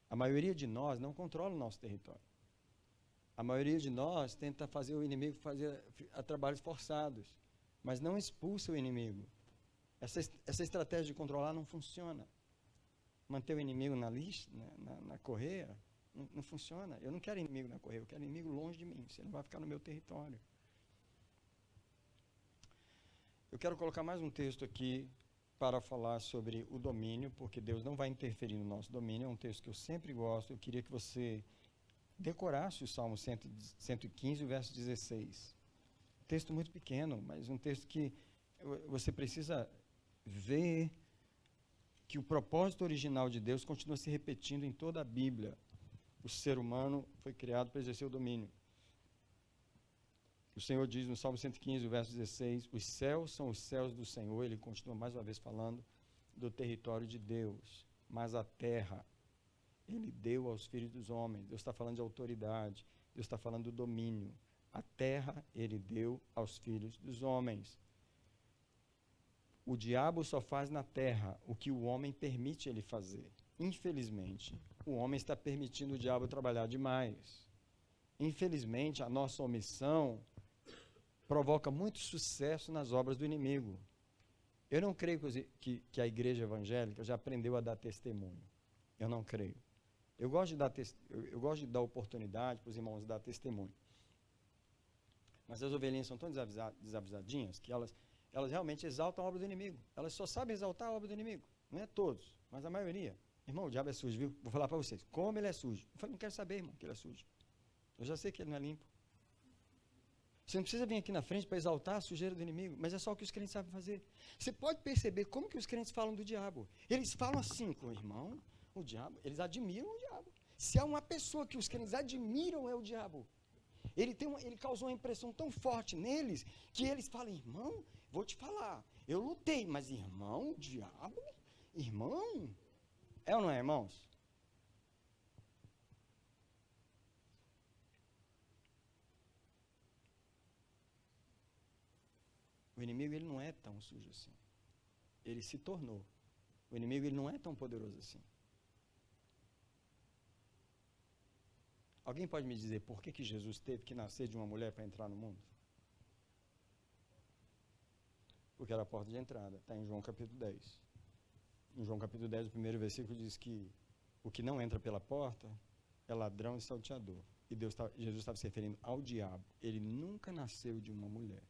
A maioria de nós não controla o nosso território. A maioria de nós tenta fazer o inimigo fazer trabalhos forçados, mas não expulsa o inimigo. Essa estratégia de controlar não funciona. Manter o inimigo na lista, na correia, não funciona. Eu não quero inimigo na correia, eu quero inimigo longe de mim. Você não vai ficar no meu território. Eu quero colocar mais um texto aqui para falar sobre o domínio, porque Deus não vai interferir no nosso domínio. É um texto que eu sempre gosto. Eu queria que você decorasse o Salmo 115, verso 16. Texto muito pequeno, mas um texto que você precisa ver que o propósito original de Deus continua se repetindo em toda a Bíblia. O ser humano foi criado para exercer o domínio. O Senhor diz no Salmo 115, verso 16, os céus são os céus do Senhor. Ele continua mais uma vez falando do território de Deus, mas a terra ele deu aos filhos dos homens. Deus está falando de autoridade, Deus está falando do domínio. A terra ele deu aos filhos dos homens. O diabo só faz na terra o que o homem permite ele fazer. Infelizmente, o homem está permitindo o diabo trabalhar demais. Infelizmente, a nossa omissão provoca muito sucesso nas obras do inimigo. Eu não creio que a igreja evangélica já aprendeu a dar testemunho. Eu não creio. Eu gosto de dar oportunidade para os irmãos dar testemunho. Mas as ovelhinhas são tão desavisadinhas que elas realmente exaltam a obra do inimigo. Elas só sabem exaltar a obra do inimigo. Não é todos, mas a maioria. Irmão, o diabo é sujo, viu? Vou falar para vocês. Como ele é sujo? Eu falei, não quero saber, irmão, que ele é sujo. Eu já sei que ele não é limpo. Você não precisa vir aqui na frente para exaltar a sujeira do inimigo, mas é só o que os crentes sabem fazer. Você pode perceber como que os crentes falam do diabo. Eles falam assim com o irmão, o diabo, eles admiram o diabo. Se há uma pessoa que os crentes admiram, é o diabo. Ele causou uma impressão tão forte neles, que eles falam, irmão, vou te falar, eu lutei, mas irmão, o diabo, irmão, é ou não é, irmãos? O inimigo ele não é tão sujo assim. Ele se tornou. O inimigo ele não é tão poderoso assim. Alguém pode me dizer por que Jesus teve que nascer de uma mulher para entrar no mundo? Porque era a porta de entrada. Está em João capítulo 10. Em João capítulo 10, o primeiro versículo diz que o que não entra pela porta é ladrão e salteador. E Jesus estava se referindo ao diabo. Ele nunca nasceu de uma mulher.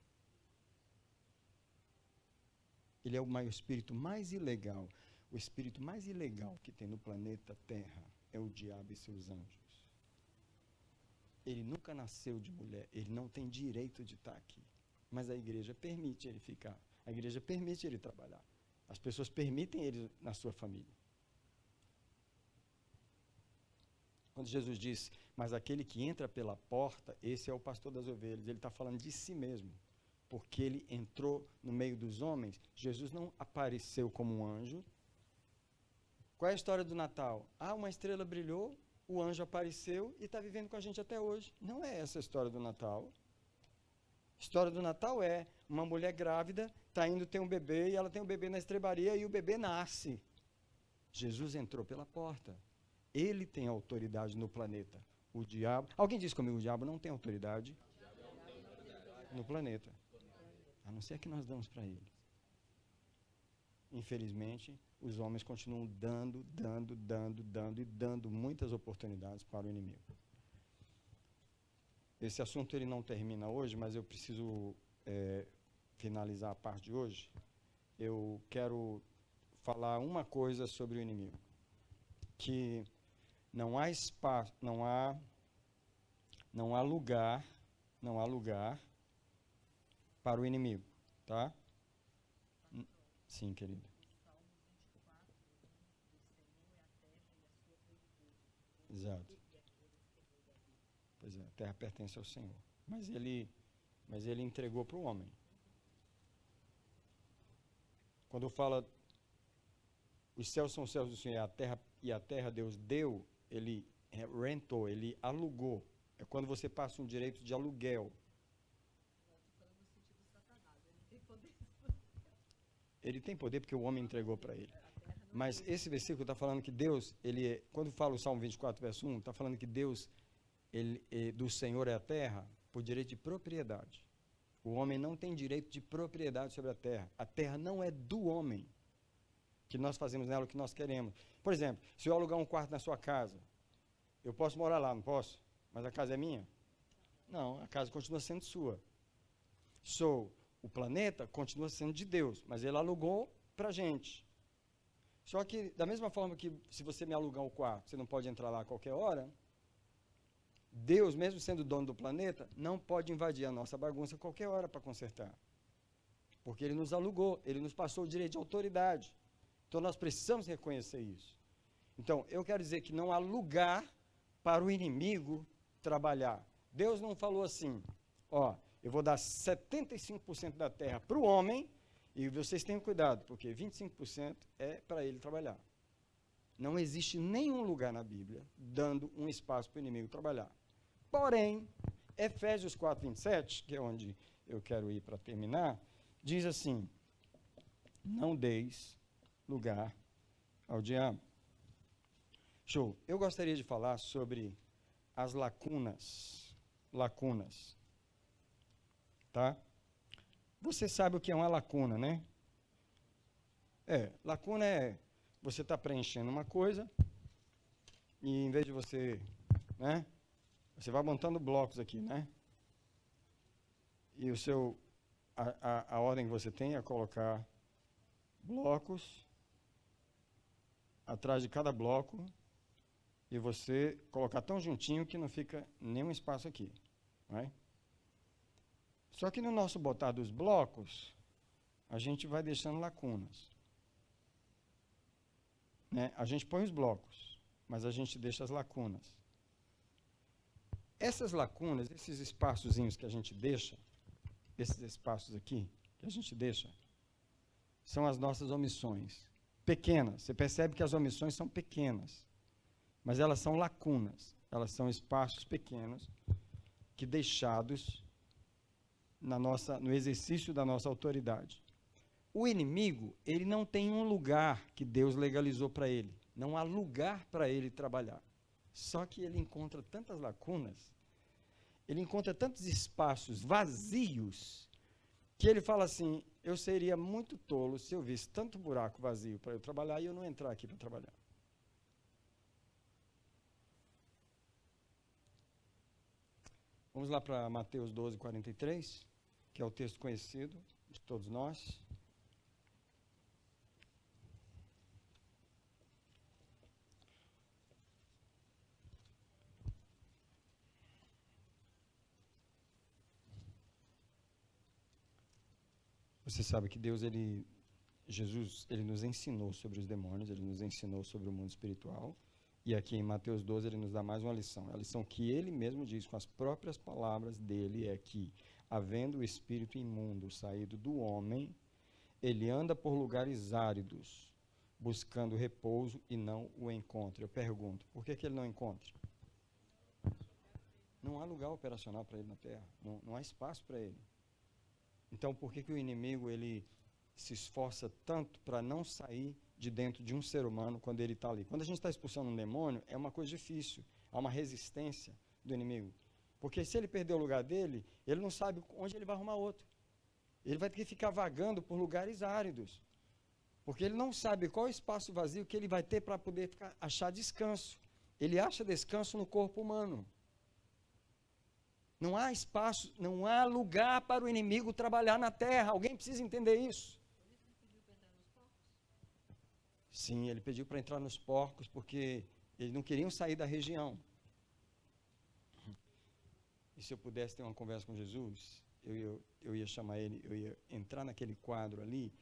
Ele é o espírito mais ilegal. O espírito mais ilegal que tem no planeta Terra é o diabo e seus anjos. Ele nunca nasceu de mulher. Ele não tem direito de estar aqui. Mas a igreja permite ele ficar. A igreja permite ele trabalhar. As pessoas permitem ele na sua família. Quando Jesus diz, mas aquele que entra pela porta, esse é o pastor das ovelhas. Ele está falando de si mesmo. Porque ele entrou no meio dos homens. Jesus não apareceu como um anjo. Qual é a história do Natal? Uma estrela brilhou, o anjo apareceu e está vivendo com a gente até hoje. Não é essa a história do Natal. A história do Natal é uma mulher grávida, está indo ter um bebê, e ela tem um bebê na estrebaria e o bebê nasce. Jesus entrou pela porta. Ele tem autoridade no planeta. O diabo... Alguém diz comigo, o diabo não tem autoridade no planeta. A não ser que nós damos para ele. Infelizmente, os homens continuam dando muitas oportunidades para o inimigo. Esse assunto ele não termina hoje, mas eu preciso finalizar a parte de hoje. Eu quero falar uma coisa sobre o inimigo. Que não há espaço, não há lugar para o inimigo, tá? Sim, querido. Exato. Pois é, a terra pertence ao Senhor. Mas ele entregou para o homem. Quando fala, os céus são os céus do Senhor e a terra Deus deu, ele rentou, ele alugou. É quando você passa um direito de aluguel. Ele tem poder porque o homem entregou para ele. Mas esse versículo está falando que Deus, quando fala o Salmo 24, verso 1, está falando que Deus, do Senhor é a terra, por direito de propriedade. O homem não tem direito de propriedade sobre a terra. A terra não é do homem, que nós fazemos nela o que nós queremos. Por exemplo, se eu alugar um quarto na sua casa, eu posso morar lá, não posso? Mas a casa é minha? Não, a casa continua sendo sua. O planeta continua sendo de Deus, mas ele alugou para a gente. Só que, da mesma forma que se você me alugar um quarto, você não pode entrar lá a qualquer hora, Deus, mesmo sendo dono do planeta, não pode invadir a nossa bagunça a qualquer hora para consertar. Porque ele nos alugou, ele nos passou o direito de autoridade. Então nós precisamos reconhecer isso. Então, eu quero dizer que não há lugar para o inimigo trabalhar. Deus não falou assim, eu vou dar 75% da terra para o homem e vocês tenham cuidado, porque 25% é para ele trabalhar. Não existe nenhum lugar na Bíblia dando um espaço para o inimigo trabalhar. Porém, Efésios 4:27, que é onde eu quero ir para terminar, diz assim, não deis lugar ao diabo. Show. Eu gostaria de falar sobre as lacunas. Tá? Você sabe o que é uma lacuna, né? Lacuna é você está preenchendo uma coisa e em vez de você, né? Você vai montando blocos aqui, né? E a ordem que você tem é colocar blocos atrás de cada bloco e você colocar tão juntinho que não fica nenhum espaço aqui, né? Só que no nosso botar dos blocos, a gente vai deixando lacunas. Né? A gente põe os blocos, mas a gente deixa as lacunas. Essas lacunas, esses espaçozinhos que a gente deixa, esses espaços aqui que a gente deixa, são as nossas omissões. Pequenas, você percebe que as omissões são pequenas, mas elas são lacunas, elas são espaços pequenos que deixados no exercício da nossa autoridade. O inimigo, ele não tem um lugar que Deus legalizou para ele. Não há lugar para ele trabalhar. Só que ele encontra tantas lacunas, ele encontra tantos espaços vazios, que ele fala assim, eu seria muito tolo se eu visse tanto buraco vazio para eu trabalhar e eu não entrar aqui para trabalhar. Vamos lá para Mateus 12:43, que é o texto conhecido de todos nós. Você sabe que Jesus, ele nos ensinou sobre os demônios, ele nos ensinou sobre o mundo espiritual. E aqui em Mateus 12 ele nos dá mais uma lição. A lição que ele mesmo diz com as próprias palavras dele é que, havendo o espírito imundo saído do homem, ele anda por lugares áridos, buscando repouso e não o encontra. Eu pergunto, por que ele não encontra? Não há lugar operacional para ele na terra, não há espaço para ele. Então, por que o inimigo ele se esforça tanto para não sair de dentro de um ser humano quando ele está ali? Quando a gente está expulsando um demônio, é uma coisa difícil, há uma resistência do inimigo. Porque se ele perder o lugar dele, ele não sabe onde ele vai arrumar outro. Ele vai ter que ficar vagando por lugares áridos. Porque ele não sabe qual é o espaço vazio que ele vai ter para poder achar descanso. Ele acha descanso no corpo humano. Não há espaço, não há lugar para o inimigo trabalhar na terra. Alguém precisa entender isso. Sim, ele pediu para entrar nos porcos porque eles não queriam sair da região. E se eu pudesse ter uma conversa com Jesus, eu ia chamar ele, eu ia entrar naquele quadro ali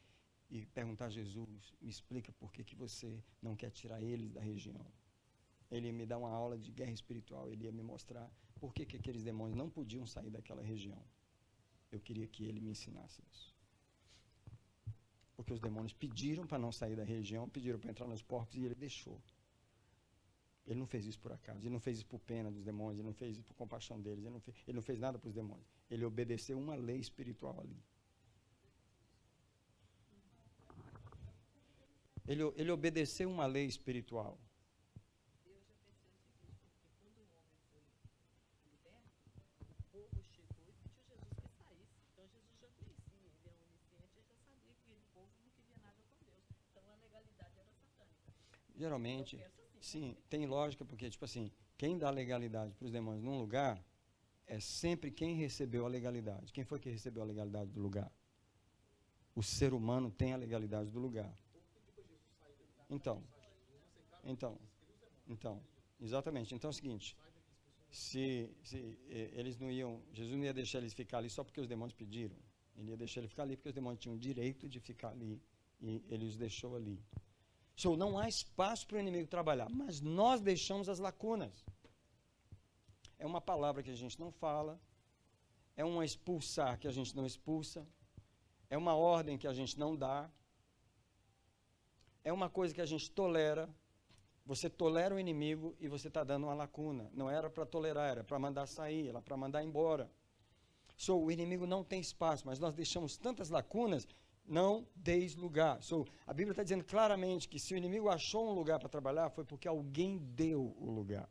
e perguntar a Jesus, me explica por que você não quer tirar eles da região. Ele ia me dar uma aula de guerra espiritual, ele ia me mostrar por que aqueles demônios não podiam sair daquela região. Eu queria que ele me ensinasse isso. Porque os demônios pediram para não sair da região, pediram para entrar nos porcos e ele deixou. Ele não fez isso por acaso, ele não fez isso por pena dos demônios, ele não fez isso por compaixão deles, ele não fez nada para os demônios. Ele obedeceu uma lei espiritual ali. Ele obedeceu uma lei espiritual. Eu já pensei o seguinte, porque quando o homem foi liberto, o povo chegou e pediu a Jesus que saísse. Então Jesus já conhecia, ele é onisciente, ele já sabia que aquele povo não queria nada com Deus. Então a legalidade era satânica. Geralmente, Eu penso assim, sim, tem lógica, porque, tipo assim, quem dá legalidade para os demônios num lugar é sempre quem recebeu a legalidade. Quem foi que recebeu a legalidade do lugar? O ser humano tem a legalidade do lugar. Então, exatamente. Então é o seguinte, se eles não iam, Jesus não ia deixar eles ficar ali só porque os demônios pediram. Ele ia deixar ele ficar ali porque os demônios tinham o direito de ficar ali e ele os deixou ali. So, não há espaço para o inimigo trabalhar, mas nós deixamos as lacunas. É uma palavra que a gente não fala, é um expulsar que a gente não expulsa, é uma ordem que a gente não dá, é uma coisa que a gente tolera. Você tolera o inimigo e você está dando uma lacuna. Não era para tolerar, era para mandar sair, era para mandar embora. So, o inimigo não tem espaço, mas nós deixamos tantas lacunas, não deis lugar. So, a Bíblia está dizendo claramente que se o inimigo achou um lugar para trabalhar, foi porque alguém deu o lugar.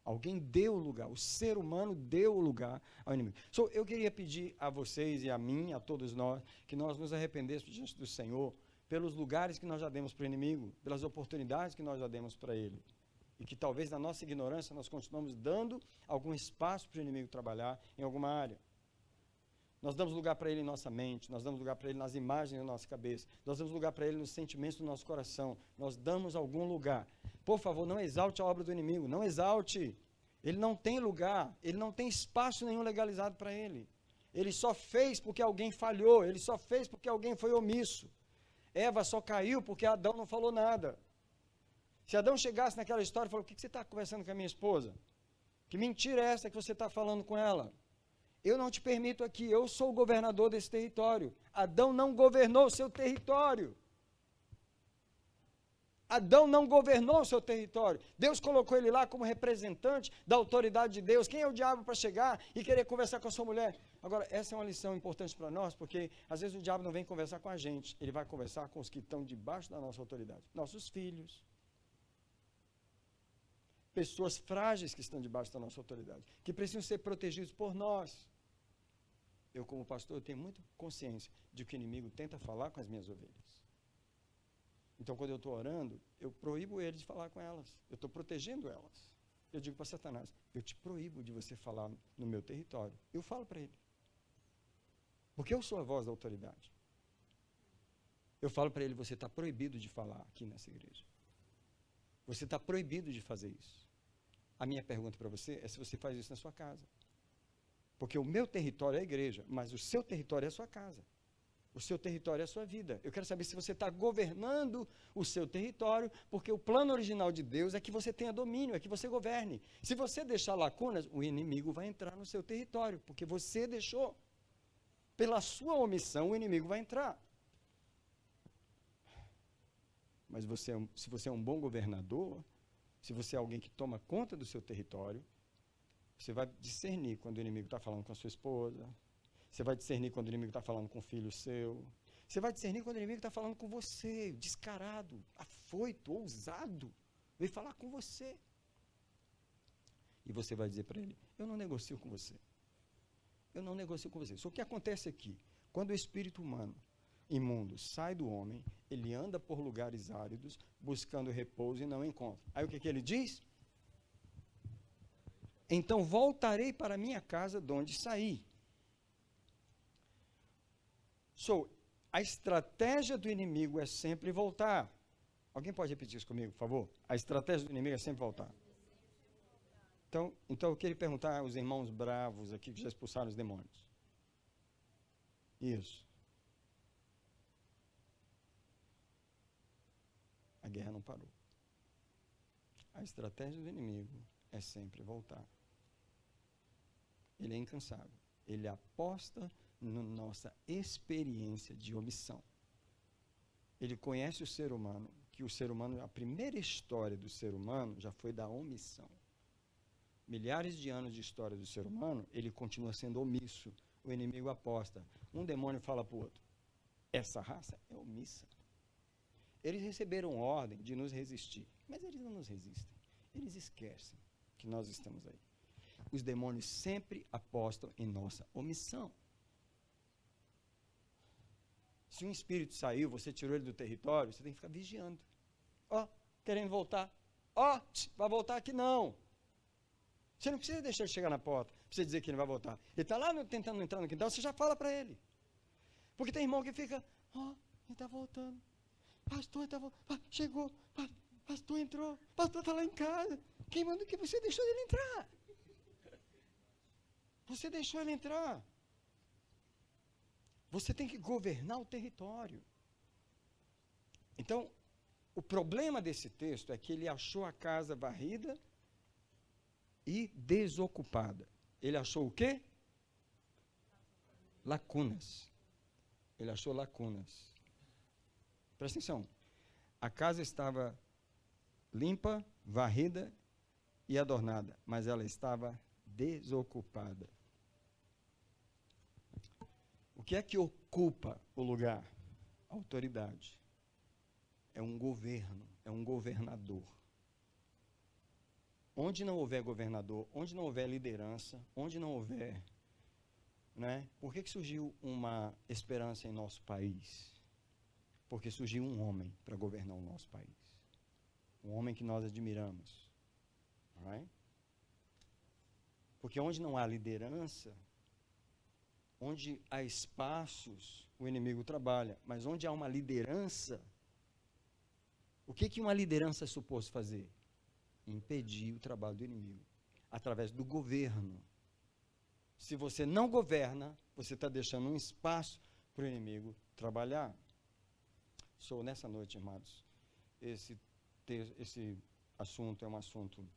Alguém deu o lugar, o ser humano deu o lugar ao inimigo. So, eu queria pedir a vocês e a mim, a todos nós, que nós nos arrependêssemos diante do Senhor, pelos lugares que nós já demos para o inimigo, pelas oportunidades que nós já demos para ele. E que talvez na nossa ignorância nós continuamos dando algum espaço para o inimigo trabalhar em alguma área. Nós damos lugar para ele em nossa mente, nós damos lugar para ele nas imagens da nossa cabeça, nós damos lugar para ele nos sentimentos do nosso coração, nós damos algum lugar. Por favor, não exalte a obra do inimigo, não exalte. Ele não tem lugar, ele não tem espaço nenhum legalizado para ele. Ele só fez porque alguém falhou, ele só fez porque alguém foi omisso. Eva só caiu porque Adão não falou nada. Se Adão chegasse naquela história e falou, o que você está conversando com a minha esposa? Que mentira é essa que você está falando com ela? Eu não te permito aqui, eu sou o governador desse território. Adão não governou o seu território. Adão não governou o seu território. Deus colocou ele lá como representante da autoridade de Deus. Quem é o diabo para chegar e querer conversar com a sua mulher? Agora, essa é uma lição importante para nós, porque às vezes o diabo não vem conversar com a gente. Ele vai conversar com os que estão debaixo da nossa autoridade. Nossos filhos. Pessoas frágeis que estão debaixo da nossa autoridade. Que precisam ser protegidos por nós. Eu, como pastor, eu tenho muita consciência de que o inimigo tenta falar com as minhas ovelhas. Então, quando eu estou orando, eu proíbo ele de falar com elas. Eu estou protegendo elas. Eu digo para Satanás, eu te proíbo de você falar no meu território. Eu falo para ele. Porque eu sou a voz da autoridade. Eu falo para ele, você está proibido de falar aqui nessa igreja. Você está proibido de fazer isso. A minha pergunta para você é se você faz isso na sua casa. Porque o meu território é a igreja, mas o seu território é a sua casa. O seu território é a sua vida. Eu quero saber se você está governando o seu território, porque o plano original de Deus é que você tenha domínio, é que você governe. Se você deixar lacunas, o inimigo vai entrar no seu território, porque você deixou. Pela sua omissão, o inimigo vai entrar. Mas se você é um bom governador, se você é alguém que toma conta do seu território, você vai discernir quando o inimigo está falando com a sua esposa. Você vai discernir quando o inimigo está falando com o filho seu. Você vai discernir quando o inimigo está falando com você, descarado, afoito, ousado. Veio falar com você. E você vai dizer para ele, eu não negocio com você. Eu não negocio com você. Só que o que acontece aqui, quando o espírito humano imundo sai do homem, ele anda por lugares áridos, buscando repouso e não encontra. Aí o que ele diz? Então voltarei para a minha casa de onde saí. A estratégia do inimigo é sempre voltar. Alguém pode repetir isso comigo, por favor? A estratégia do inimigo é sempre voltar. Então eu queria perguntar aos irmãos bravos aqui que já expulsaram os demônios. Isso. A guerra não parou. A estratégia do inimigo é sempre voltar. Ele é incansável. Ele aposta na nossa experiência de omissão. Ele conhece o ser humano, que o ser humano, a primeira história do ser humano já foi da omissão. Milhares de anos de história do ser humano, ele continua sendo omisso. O inimigo aposta. Um demônio fala para o outro, essa raça é omissa. Eles receberam ordem de nos resistir, mas eles não nos resistem. Eles esquecem que nós estamos aí. Os demônios sempre apostam em nossa omissão. Se um espírito saiu, você tirou ele do território, você tem que ficar vigiando. Ó, querendo voltar. Ó, vai voltar aqui não. Você não precisa deixar ele chegar na porta, para você dizer que ele vai voltar. Ele está lá tentando entrar no quintal, você já fala para ele. Porque tem irmão que fica, ó, ele está voltando. Pastor, ele tá voltando. Chegou, pastor entrou, pastor está lá em casa. Quem manda que você deixou ele entrar? Você deixou ele entrar. Você tem que governar o território. Então, o problema desse texto é que ele achou a casa varrida e desocupada. Ele achou o quê? Lacunas. Ele achou lacunas. Presta atenção. A casa estava limpa, varrida e adornada, mas ela estava desocupada. O que é que ocupa o lugar? A autoridade. É um governo, é um governador. Onde não houver governador, onde não houver liderança, onde não houver... Né? Por que surgiu uma esperança em nosso país? Porque surgiu um homem para governar o nosso país. Um homem que nós admiramos. Right? Porque onde não há liderança, onde há espaços, o inimigo trabalha. Mas onde há uma liderança, o que uma liderança é suposto fazer? Impedir o trabalho do inimigo. Através do governo. Se você não governa, você está deixando um espaço para o inimigo trabalhar. Nessa noite, irmãos, esse assunto é um assunto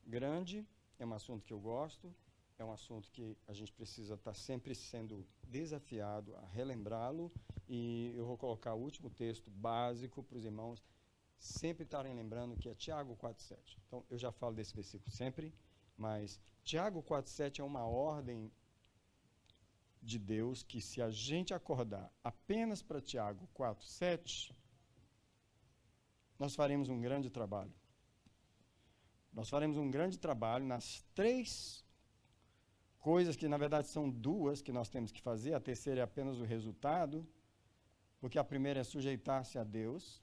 grande, é um assunto que eu gosto, é um assunto que a gente precisa estar sempre sendo desafiado a relembrá-lo, e eu vou colocar o último texto básico para os irmãos sempre estarem lembrando, que é Tiago 4,7. Então, eu já falo desse versículo sempre, mas Tiago 4,7 é uma ordem de Deus que, se a gente acordar apenas para Tiago 4,7, nós faremos um grande trabalho. Nós faremos um grande trabalho nas 3 coisas que, na verdade, são 2 que nós temos que fazer. A terceira é apenas o resultado, porque a primeira é sujeitar-se a Deus,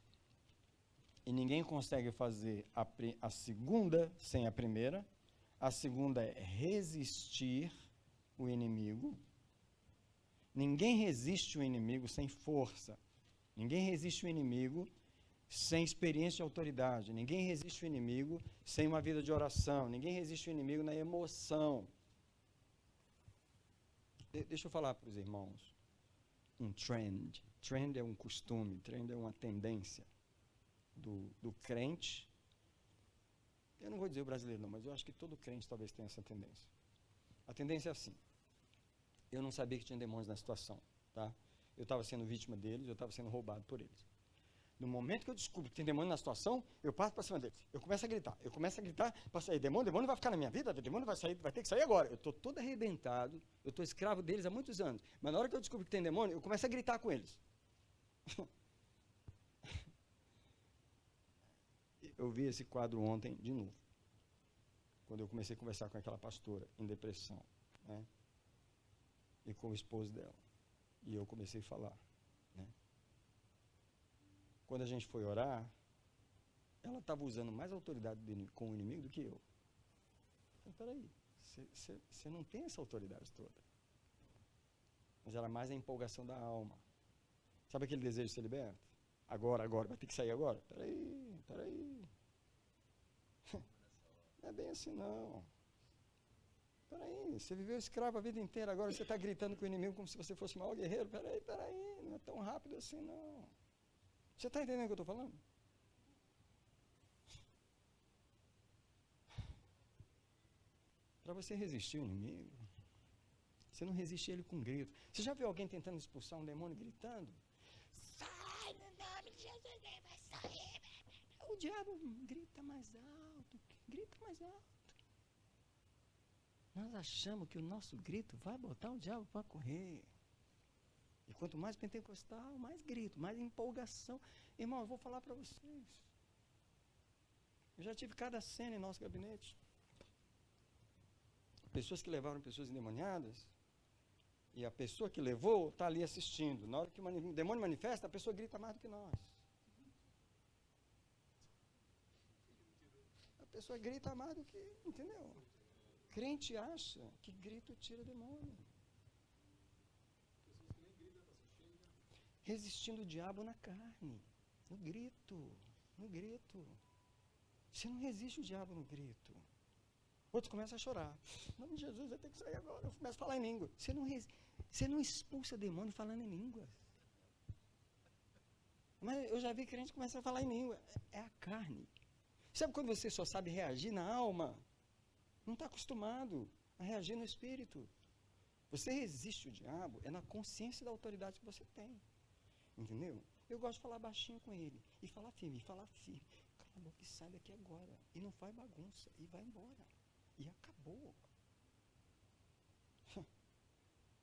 e ninguém consegue fazer a segunda sem a primeira. A segunda é resistir o inimigo. Ninguém resiste o inimigo sem força. Ninguém resiste o inimigo sem experiência de autoridade. Ninguém resiste o inimigo sem uma vida de oração. Ninguém resiste o inimigo na emoção. Deixa eu falar para os irmãos. Um trend. Trend é um costume. Trend é uma tendência do crente. Eu não vou dizer o brasileiro não, mas eu acho que todo crente talvez tenha essa tendência. A tendência é assim. Eu não sabia que tinha demônios na situação, tá? Eu estava sendo vítima deles, eu estava sendo roubado por eles. No momento que eu descubro que tem demônio na situação, eu passo para cima deles. Eu começo a gritar para sair. Demônio vai ficar na minha vida, demônio vai ter que sair agora. Eu estou todo arrebentado, eu estou escravo deles há muitos anos. Mas na hora que eu descubro que tem demônio, eu começo a gritar com eles. Eu vi esse quadro ontem de novo, quando eu comecei a conversar com aquela pastora em depressão, né? E com o esposo dela. E eu comecei a falar, né? Quando a gente foi orar, ela estava usando mais autoridade com o inimigo do que eu. Então, peraí, você não tem essa autoridade toda. Mas era mais a empolgação da alma. Sabe aquele desejo de ser liberto? Agora, vai ter que sair agora? Peraí. Não é bem assim não. Peraí, você viveu escravo a vida inteira, agora você está gritando com o inimigo como se você fosse o maior guerreiro. Peraí, não é tão rápido assim não. Você está entendendo o que eu estou falando? Para você resistir o inimigo, você não resiste ele com grito. Você já viu alguém tentando expulsar um demônio gritando? Sai no nome de Jesus, vai sair. O diabo grita mais alto, grita mais alto. Nós achamos que o nosso grito vai botar o diabo para correr. E quanto mais pentecostal, mais grito, mais empolgação. Irmão, eu vou falar para vocês. Eu já tive cada cena em nosso gabinete. Pessoas que levaram pessoas endemoniadas, e a pessoa que levou está ali assistindo. Na hora que o demônio manifesta, a pessoa grita mais do que nós. A pessoa grita mais do que, entendeu? Crente acha que grito tira demônio. Resistindo o diabo na carne, no grito, no grito. Você não resiste o diabo no grito. Outros começam a chorar. Em nome de Jesus, vai ter que sair agora. Eu começo a falar em língua. Você não expulsa demônio falando em línguas. Mas eu já vi crente começar a falar em língua. É a carne. Sabe quando você só sabe reagir na alma? Não está acostumado a reagir no espírito. Você resiste o diabo é na consciência da autoridade que você tem. Entendeu? Eu gosto de falar baixinho com ele. E falar firme, Cala a boca e sai daqui agora. E não faz bagunça. E vai embora. E acabou.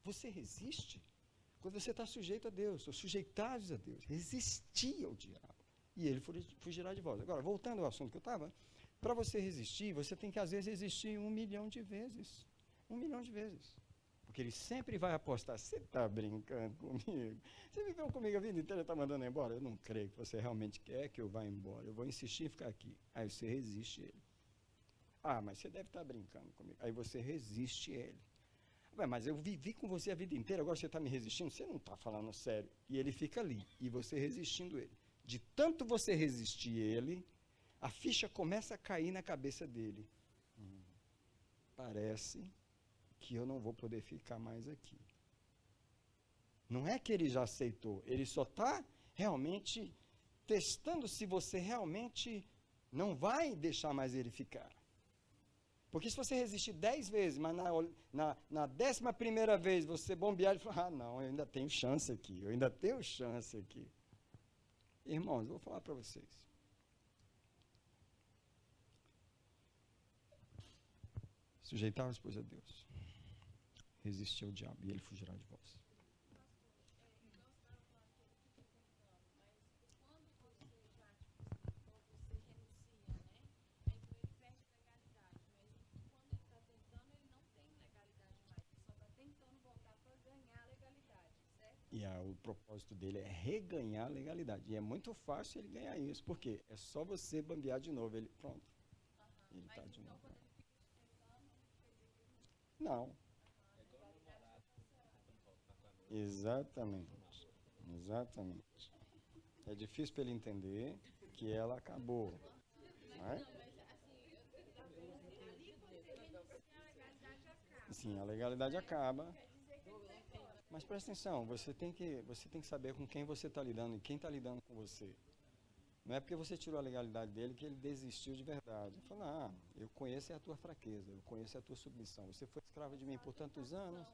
Você resiste quando você está sujeito a Deus, ou sujeitados a Deus. Resistir ao diabo. E ele fugirá de vós. Agora, voltando ao assunto que eu estava, para você resistir, você tem que às vezes resistir 1 milhão de vezes. 1 milhão de vezes. Porque ele sempre vai apostar. Você está brincando comigo? Você viveu comigo a vida inteira e está mandando embora? Eu não creio que você realmente quer que eu vá embora. Eu vou insistir em ficar aqui. Aí você resiste ele. Ah, mas você deve estar brincando comigo. Aí você resiste ele. Mas eu vivi com você a vida inteira, agora você está me resistindo? Você não está falando sério. E ele fica ali, e você resistindo ele. De tanto você resistir ele, a ficha começa a cair na cabeça dele. Parece que eu não vou poder ficar mais aqui. Não é que ele já aceitou, ele só está realmente testando se você realmente não vai deixar mais ele ficar. Porque se você resistir 10 vezes, mas na 11ª vez você bombear e falar, não, eu ainda tenho chance aqui, eu ainda tenho chance aqui. Irmãos, eu vou falar para vocês. Sujeitar-vos, pois, a Deus. Resistir ao diabo e ele fugirá de vós. E o propósito dele é reganhar a legalidade. E é muito fácil ele ganhar isso. Por quê? É só você bambear de novo. Ele, pronto. Ele está de novo. Não. Exatamente. Exatamente. É difícil para ele entender que ela acabou. Não é? Sim, a legalidade acaba. Mas presta atenção, você tem que saber com quem você está lidando e quem está lidando com você. Não é porque você tirou a legalidade dele que ele desistiu de verdade. Ele falou, eu conheço a tua fraqueza, eu conheço a tua submissão. Você foi escravo de mim por tantos anos.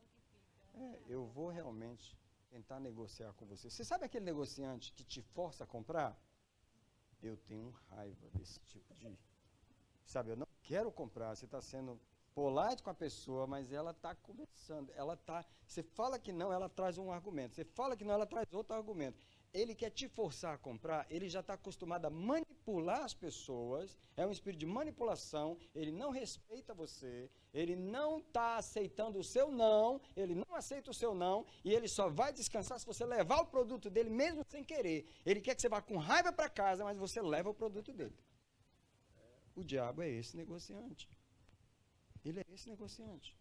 Eu vou realmente tentar negociar com você. Você sabe aquele negociante que te força a comprar? Eu tenho raiva desse tipo de... Sabe, eu não quero comprar, você está sendo... polite com a pessoa, mas ela está conversando, você fala que não, ela traz um argumento, você fala que não, ela traz outro argumento. Ele quer te forçar a comprar, ele já está acostumado a manipular as pessoas, é um espírito de manipulação, ele não respeita você, ele não está aceitando o seu não, ele não aceita o seu não, e ele só vai descansar se você levar o produto dele, mesmo sem querer. Ele quer que você vá com raiva para casa, mas você leva o produto dele. O diabo é esse negociante. Ele é esse negociante.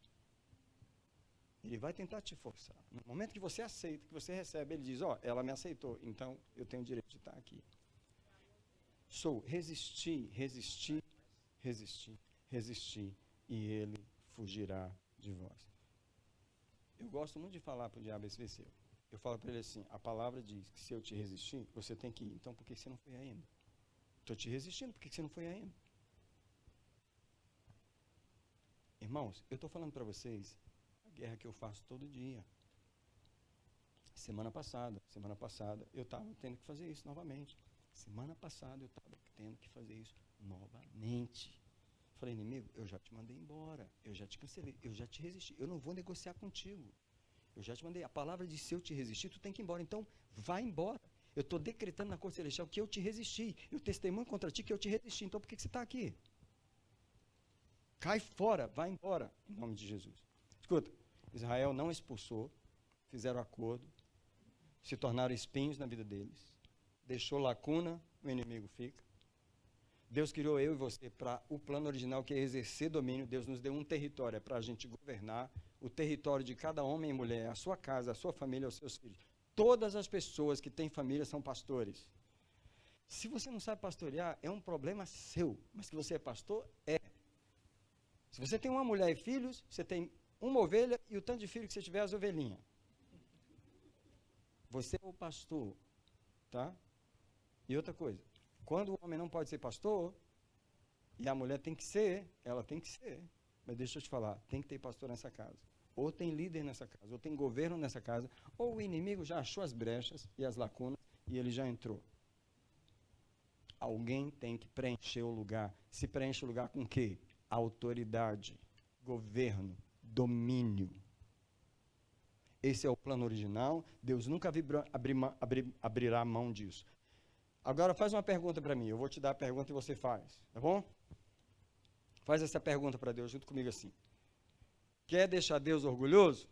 Ele vai tentar te forçar. No momento que você aceita, que você recebe, ele diz, ela me aceitou, então eu tenho o direito de estar aqui. Resistir, e ele fugirá de vós. Eu gosto muito de falar para o diabo esse versículo. Eu falo para ele assim, a palavra diz que se eu te resistir, você tem que ir. Então por que você não foi ainda? Estou te resistindo, por que você não foi ainda? Irmãos, eu estou falando para vocês a guerra que eu faço todo dia. Semana passada, eu estava tendo que fazer isso novamente. Semana passada eu estava tendo que fazer isso novamente. Falei, inimigo, eu já te mandei embora, eu já te cancelei, eu já te resisti, eu não vou negociar contigo. Eu já te mandei, a palavra diz, se eu te resistir, tu tem que ir embora, então vai embora. Eu estou decretando na corte celestial que eu te resisti, eu testemunho contra ti que eu te resisti, então por que você está aqui? Cai fora, vai embora, em nome de Jesus. Escuta, Israel não expulsou, fizeram acordo, se tornaram espinhos na vida deles, deixou lacuna, o inimigo fica. Deus criou eu e você para o plano original, que é exercer domínio. Deus nos deu um território para a gente governar, o território de cada homem e mulher, a sua casa, a sua família, os seus filhos. Todas as pessoas que têm família são pastores. Se você não sabe pastorear, é um problema seu, mas que você é pastor, é. Se você tem uma mulher e filhos, você tem uma ovelha e o tanto de filho que você tiver, as ovelhinhas. Você é o pastor, tá? E outra coisa, quando o homem não pode ser pastor, e a mulher tem que ser, ela tem que ser. Mas deixa eu te falar, tem que ter pastor nessa casa. Ou tem líder nessa casa, ou tem governo nessa casa, ou o inimigo já achou as brechas e as lacunas e ele já entrou. Alguém tem que preencher o lugar. Se preenche o lugar com o quê? Autoridade, governo, domínio. Esse é o plano original. Deus nunca abrirá mão disso. Agora faz uma pergunta para mim. Eu vou te dar a pergunta e você faz, tá bom? Faz essa pergunta para Deus junto comigo assim. Quer deixar Deus orgulhoso?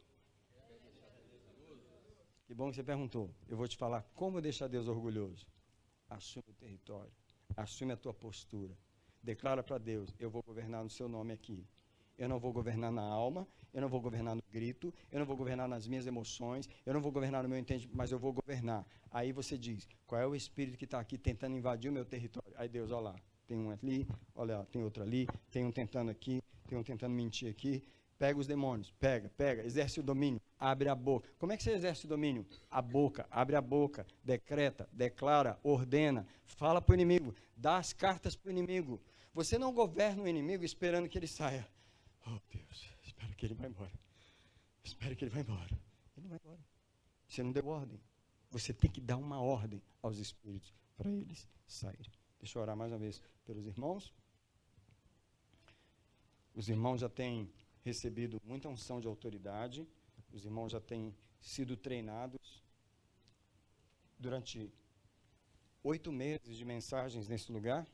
Que bom que você perguntou. Eu vou te falar como deixar Deus orgulhoso. Assume o território. Assume a tua postura. Declara para Deus, eu vou governar no seu nome aqui. Eu não vou governar na alma, eu não vou governar no grito, eu não vou governar nas minhas emoções, eu não vou governar no meu entendimento, mas eu vou governar. Aí você diz, qual é o espírito que está aqui tentando invadir o meu território? Aí Deus, olha lá, tem um ali, olha lá, tem outro ali, tem um tentando aqui, tem um tentando mentir aqui. Pega os demônios, pega, exerce o domínio, abre a boca. Como é que você exerce o domínio? A boca, abre a boca, decreta, declara, ordena, fala para o inimigo, dá as cartas para o inimigo. Você não governa o inimigo esperando que ele saia. Oh Deus, espero que ele vá embora. Espero que ele vá embora. Ele não vai embora. Você não deu ordem. Você tem que dar uma ordem aos espíritos para eles saírem. Deixa eu orar mais uma vez pelos irmãos. Os irmãos já têm recebido muita unção de autoridade. Os irmãos já têm sido treinados durante 8 meses de mensagens nesse lugar.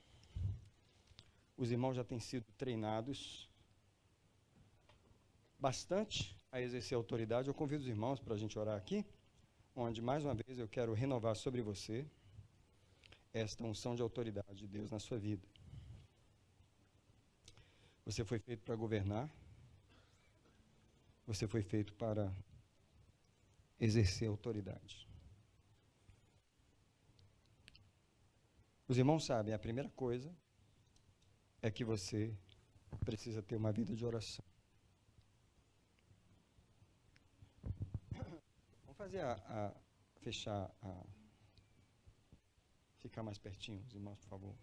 Os irmãos já têm sido treinados bastante a exercer autoridade. Eu convido os irmãos para a gente orar aqui, onde mais uma vez eu quero renovar sobre você esta unção de autoridade de Deus na sua vida. Você foi feito para governar. Você foi feito para exercer autoridade. Os irmãos sabem, a primeira coisa é que você precisa ter uma vida de oração. Vamos fazer ficar mais pertinho, os irmãos, por favor.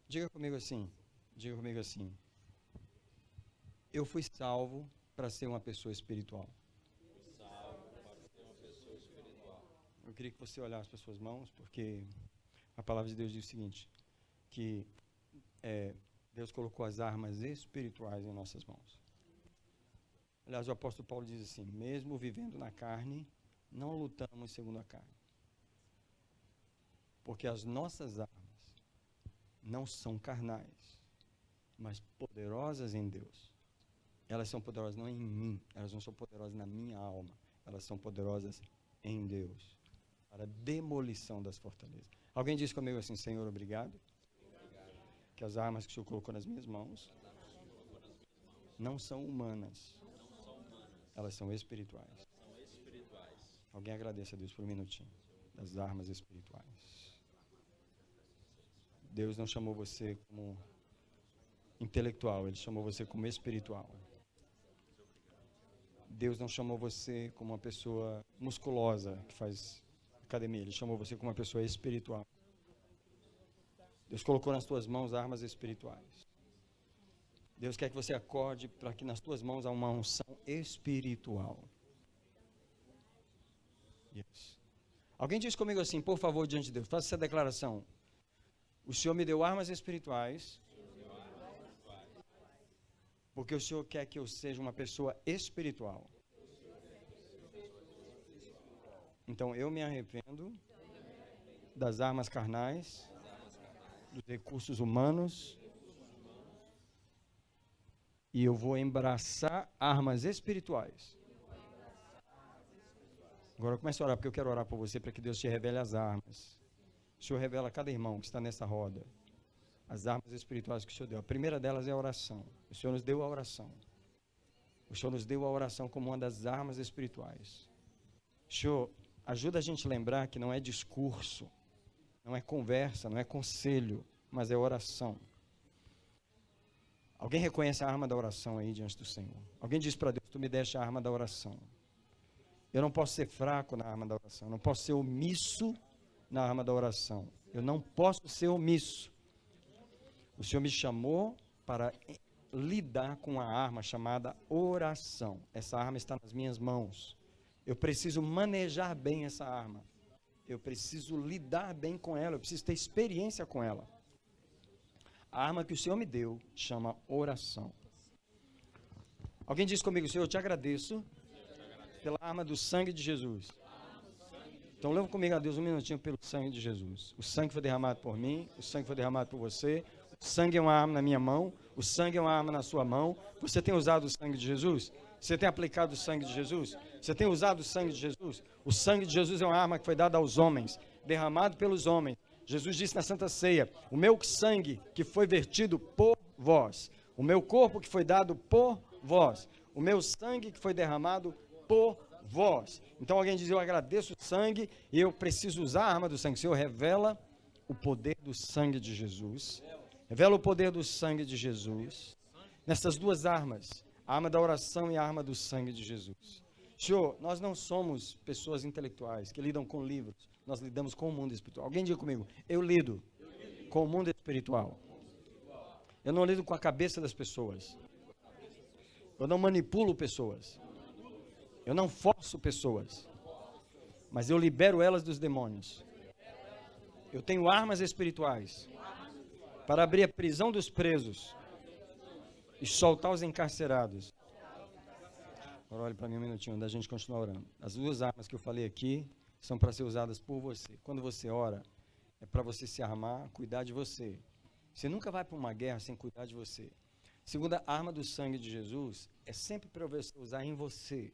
Diga comigo assim, eu fui salvo para ser uma pessoa espiritual. Eu queria que você olhasse para suas mãos, porque a palavra de Deus diz o seguinte, que Deus colocou as armas espirituais em nossas mãos. Aliás, o apóstolo Paulo diz assim, mesmo vivendo na carne, não lutamos segundo a carne. Porque as nossas armas não são carnais, mas poderosas em Deus. Elas são poderosas não em mim, elas não são poderosas na minha alma, elas são poderosas em Deus, para a demolição das fortalezas. Alguém diz comigo assim, Senhor, obrigado, que as armas que o Senhor colocou nas minhas mãos não são humanas, elas são espirituais. Alguém agradeça a Deus por um minutinho, das armas espirituais. Deus não chamou você como intelectual, Ele chamou você como espiritual. Deus não chamou você como uma pessoa musculosa que faz academia, Ele chamou você como uma pessoa espiritual. Deus colocou nas tuas mãos armas espirituais. Deus quer que você acorde para que nas tuas mãos há uma unção espiritual. Yes. Alguém diz comigo assim, por favor, diante de Deus, faça essa declaração. O Senhor me deu armas espirituais, porque o Senhor quer que eu seja uma pessoa espiritual. Então eu me arrependo das armas carnais, dos recursos humanos, e eu vou embraçar armas espirituais. Agora eu começo a orar, porque eu quero orar por você, para que Deus te revele as armas. O Senhor revela a cada irmão que está nessa roda as armas espirituais que o Senhor deu. A primeira delas é a oração. O Senhor nos deu a oração. O Senhor nos deu a oração como uma das armas espirituais. Senhor, ajuda a gente a lembrar que não é discurso, não é conversa, não é conselho, mas é oração. Alguém reconhece a arma da oração aí diante do Senhor? Alguém diz para Deus, tu me deste a arma da oração. Eu não posso ser fraco na arma da oração, eu não posso ser omisso na arma da oração. Eu não posso ser omisso. O Senhor me chamou para lidar com a arma chamada oração. Essa arma está nas minhas mãos. Eu preciso manejar bem essa arma. Eu preciso lidar bem com ela, eu preciso ter experiência com ela. A arma que o Senhor me deu chama oração. Alguém diz comigo, Senhor, eu te agradeço pela arma do sangue de Jesus. Então leva comigo a Deus um minutinho pelo sangue de Jesus. O sangue foi derramado por mim, o sangue foi derramado por você. O sangue é uma arma na minha mão, o sangue é uma arma na sua mão. Você tem usado o sangue de Jesus? Você tem aplicado o sangue de Jesus? Você tem usado o sangue de Jesus? O sangue de Jesus é uma arma que foi dada aos homens, derramado pelos homens. Jesus disse na Santa Ceia, o meu sangue que foi vertido por vós, o meu corpo que foi dado por vós, o meu sangue que foi derramado por vós. Então alguém diz, eu agradeço o sangue e eu preciso usar a arma do sangue. O Senhor revela o poder do sangue de Jesus. Revela o poder do sangue de Jesus. Nessas duas armas, a arma da oração e a arma do sangue de Jesus. Senhor, nós não somos pessoas intelectuais que lidam com livros. Nós lidamos com o mundo espiritual. Alguém diga comigo, eu lido com o mundo espiritual. Eu não lido com a cabeça das pessoas. Eu não manipulo pessoas. Eu não forço pessoas. Mas eu libero elas dos demônios. Eu tenho armas espirituais para abrir a prisão dos presos e soltar os encarcerados. Agora olhe para mim um minutinho, antes da gente continuar orando. As duas armas que eu falei aqui são para ser usadas por você. Quando você ora, é para você se armar, cuidar de você. Você nunca vai para uma guerra sem cuidar de você. Segunda arma do sangue de Jesus é sempre para você usar em você.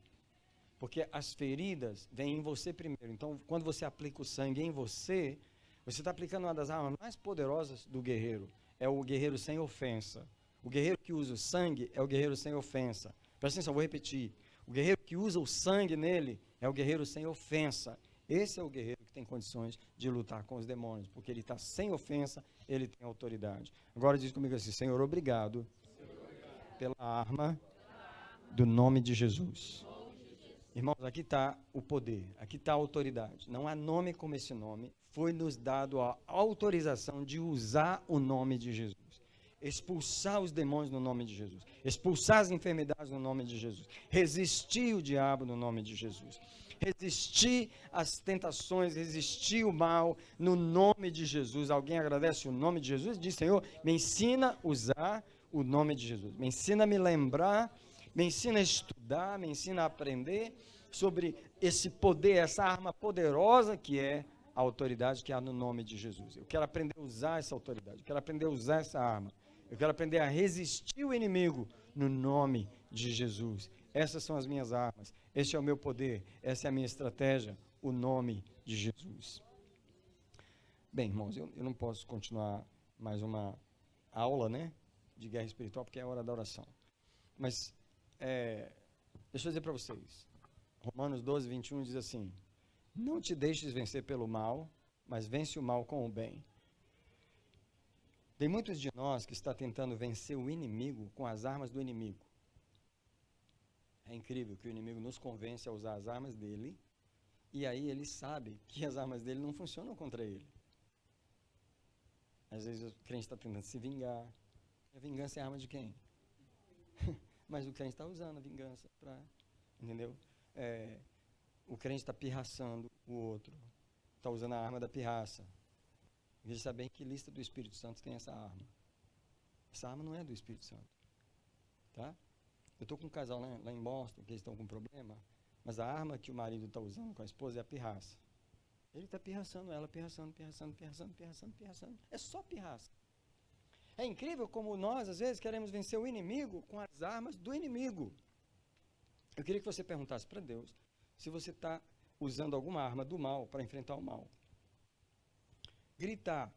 Porque as feridas vêm em você primeiro. Então, quando você aplica o sangue em você, você está aplicando uma das armas mais poderosas do guerreiro. É o guerreiro sem ofensa. O guerreiro que usa o sangue é o guerreiro sem ofensa. Presta atenção, vou repetir. O guerreiro que usa o sangue nele é o guerreiro sem ofensa. Esse é o guerreiro que tem condições de lutar com os demônios, porque ele está sem ofensa, ele tem autoridade. Agora diz comigo assim, Senhor, obrigado pela arma do nome de Jesus. Irmãos, aqui está o poder, aqui está a autoridade. Não há nome como esse nome. Foi nos dado a autorização de usar o nome de Jesus. Expulsar os demônios no nome de Jesus. Expulsar as enfermidades no nome de Jesus. Resistir o diabo no nome de Jesus. Resistir às tentações, resistir o mal no nome de Jesus. Alguém agradece o nome de Jesus? Diz, Senhor, me ensina a usar o nome de Jesus. Me ensina a me lembrar, me ensina a estudar, me ensina a aprender sobre esse poder, essa arma poderosa que é a autoridade que há no nome de Jesus. Eu quero aprender a usar essa autoridade, eu quero aprender a usar essa arma. Eu quero aprender a resistir o inimigo no nome de Jesus. Essas são as minhas armas. Este é o meu poder. Essa é a minha estratégia. O nome de Jesus. Bem, irmãos, eu não posso continuar mais uma aula, né, de guerra espiritual, porque é a hora da oração. Mas, deixa eu dizer para vocês. Romanos 12, 21 diz assim, não te deixes vencer pelo mal, mas vence o mal com o bem. Tem muitos de nós que está tentando vencer o inimigo com as armas do inimigo. É incrível que o inimigo nos convence a usar as armas dele, e aí ele sabe que as armas dele não funcionam contra ele. Às vezes o crente está tentando se vingar. A vingança é arma de quem? Mas o crente está usando a vingança para, entendeu? O crente está pirraçando o outro, está usando a arma da pirraça. Veja saber que lista do Espírito Santo tem essa arma. Essa arma não é do Espírito Santo, tá? Eu estou com um casal lá em Boston, que eles estão com problema, mas a arma que o marido está usando com a esposa é a pirraça. Ele está pirraçando ela, pirraçando. É só pirraça. É incrível como nós, às vezes, queremos vencer o inimigo com as armas do inimigo. Eu queria que você perguntasse para Deus se você está usando alguma arma do mal para enfrentar o mal. Gritar,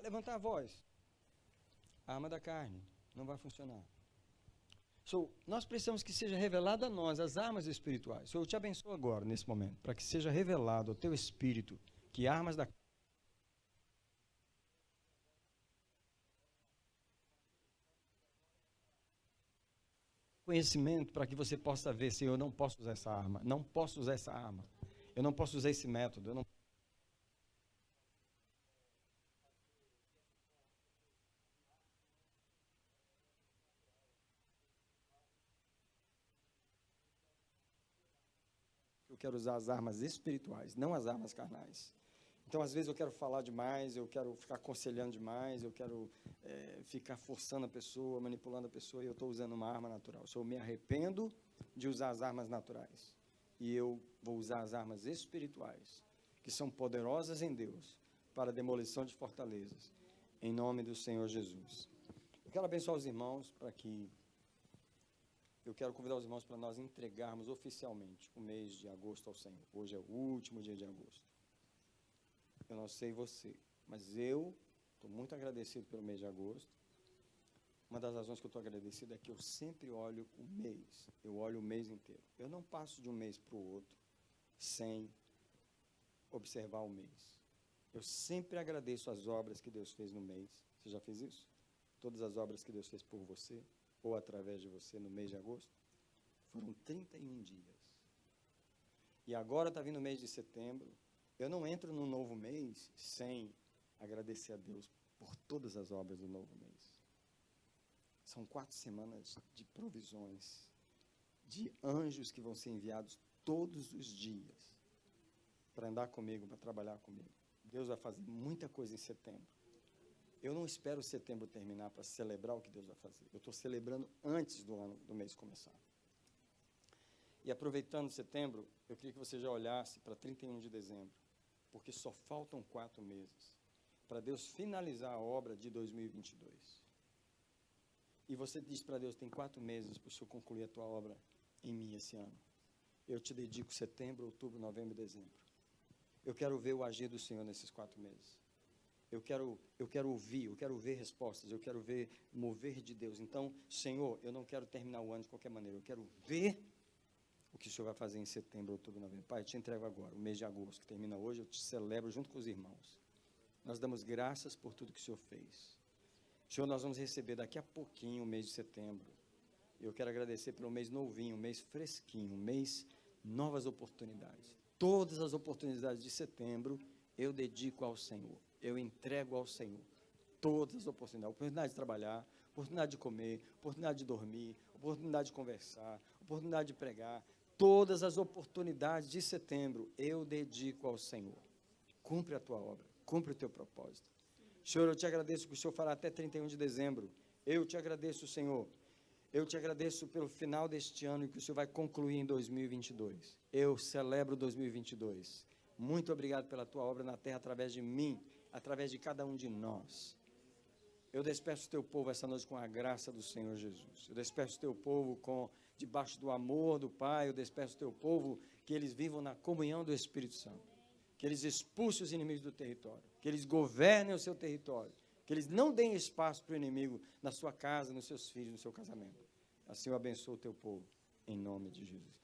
levantar a voz. A arma da carne não vai funcionar. Nós precisamos que seja revelado a nós as armas espirituais. Eu te abençoo agora, nesse momento, para que seja revelado ao teu espírito que armas da conhecimento para que você possa ver se eu não posso usar essa arma, eu não posso usar esse método, eu quero usar as armas espirituais, não as armas carnais. Então, às vezes, eu quero falar demais, eu quero ficar aconselhando demais, eu quero ficar forçando a pessoa, manipulando a pessoa, e eu estou usando uma arma natural. Eu me arrependo de usar as armas naturais. E eu vou usar as armas espirituais, que são poderosas em Deus, para a demolição de fortalezas, em nome do Senhor Jesus. Eu quero abençoar os irmãos eu quero convidar os irmãos para nós entregarmos oficialmente o mês de agosto ao Senhor. Hoje é o último dia de agosto. Eu não sei você, mas eu estou muito agradecido pelo mês de agosto. Uma das razões que eu estou agradecido é que eu sempre olho o mês. Eu olho o mês inteiro. Eu não passo de um mês para o outro sem observar o mês. Eu sempre agradeço as obras que Deus fez no mês. Você já fez isso? Todas as obras que Deus fez por você, ou através de você no mês de agosto, foram 31 dias. E agora está vindo o mês de setembro. Eu não entro num novo mês sem agradecer a Deus por todas as obras do novo mês. São 4 semanas de provisões, de anjos que vão ser enviados todos os dias para andar comigo, para trabalhar comigo. Deus vai fazer muita coisa em setembro. Eu não espero setembro terminar para celebrar o que Deus vai fazer. Eu estou celebrando antes do mês começar. E aproveitando setembro, eu queria que você já olhasse para 31 de dezembro, porque só faltam 4 meses para Deus finalizar a obra de 2022. E você diz para Deus, tem 4 meses para o Senhor concluir a tua obra em mim esse ano. Eu te dedico setembro, outubro, novembro e dezembro. Eu quero ver o agir do Senhor nesses 4 meses. Eu quero ouvir, eu quero ver respostas, eu quero ver mover de Deus. Então, Senhor, eu não quero terminar o ano de qualquer maneira, eu quero ver o que o Senhor vai fazer em setembro, outubro, novembro. Pai, eu te entrego agora, o mês de agosto, que termina hoje, eu te celebro junto com os irmãos. Nós damos graças por tudo que o Senhor fez. Senhor, nós vamos receber daqui a pouquinho o mês de setembro. Eu quero agradecer pelo mês novinho, um mês fresquinho, um mês novas oportunidades. Todas as oportunidades de setembro eu dedico ao Senhor. Eu entrego ao Senhor todas as oportunidades. Oportunidade de trabalhar, oportunidade de comer, oportunidade de dormir, oportunidade de conversar, oportunidade de pregar. Todas as oportunidades de setembro eu dedico ao Senhor. Cumpre a tua obra, cumpre o teu propósito. Senhor, eu te agradeço que o Senhor fará até 31 de dezembro. Eu te agradeço, Senhor. Eu te agradeço pelo final deste ano e que o Senhor vai concluir em 2022. Eu celebro 2022. Muito obrigado pela tua obra na terra através de mim, através de cada um de nós. Eu despeço o teu povo essa noite com a graça do Senhor Jesus. Eu despeço o teu povo debaixo do amor do Pai. Eu despeço o teu povo que eles vivam na comunhão do Espírito Santo. Que eles expulsem os inimigos do território. Que eles governem o seu território. Que eles não deem espaço para o inimigo na sua casa, nos seus filhos, no seu casamento. Assim eu abençoo o teu povo, em nome de Jesus.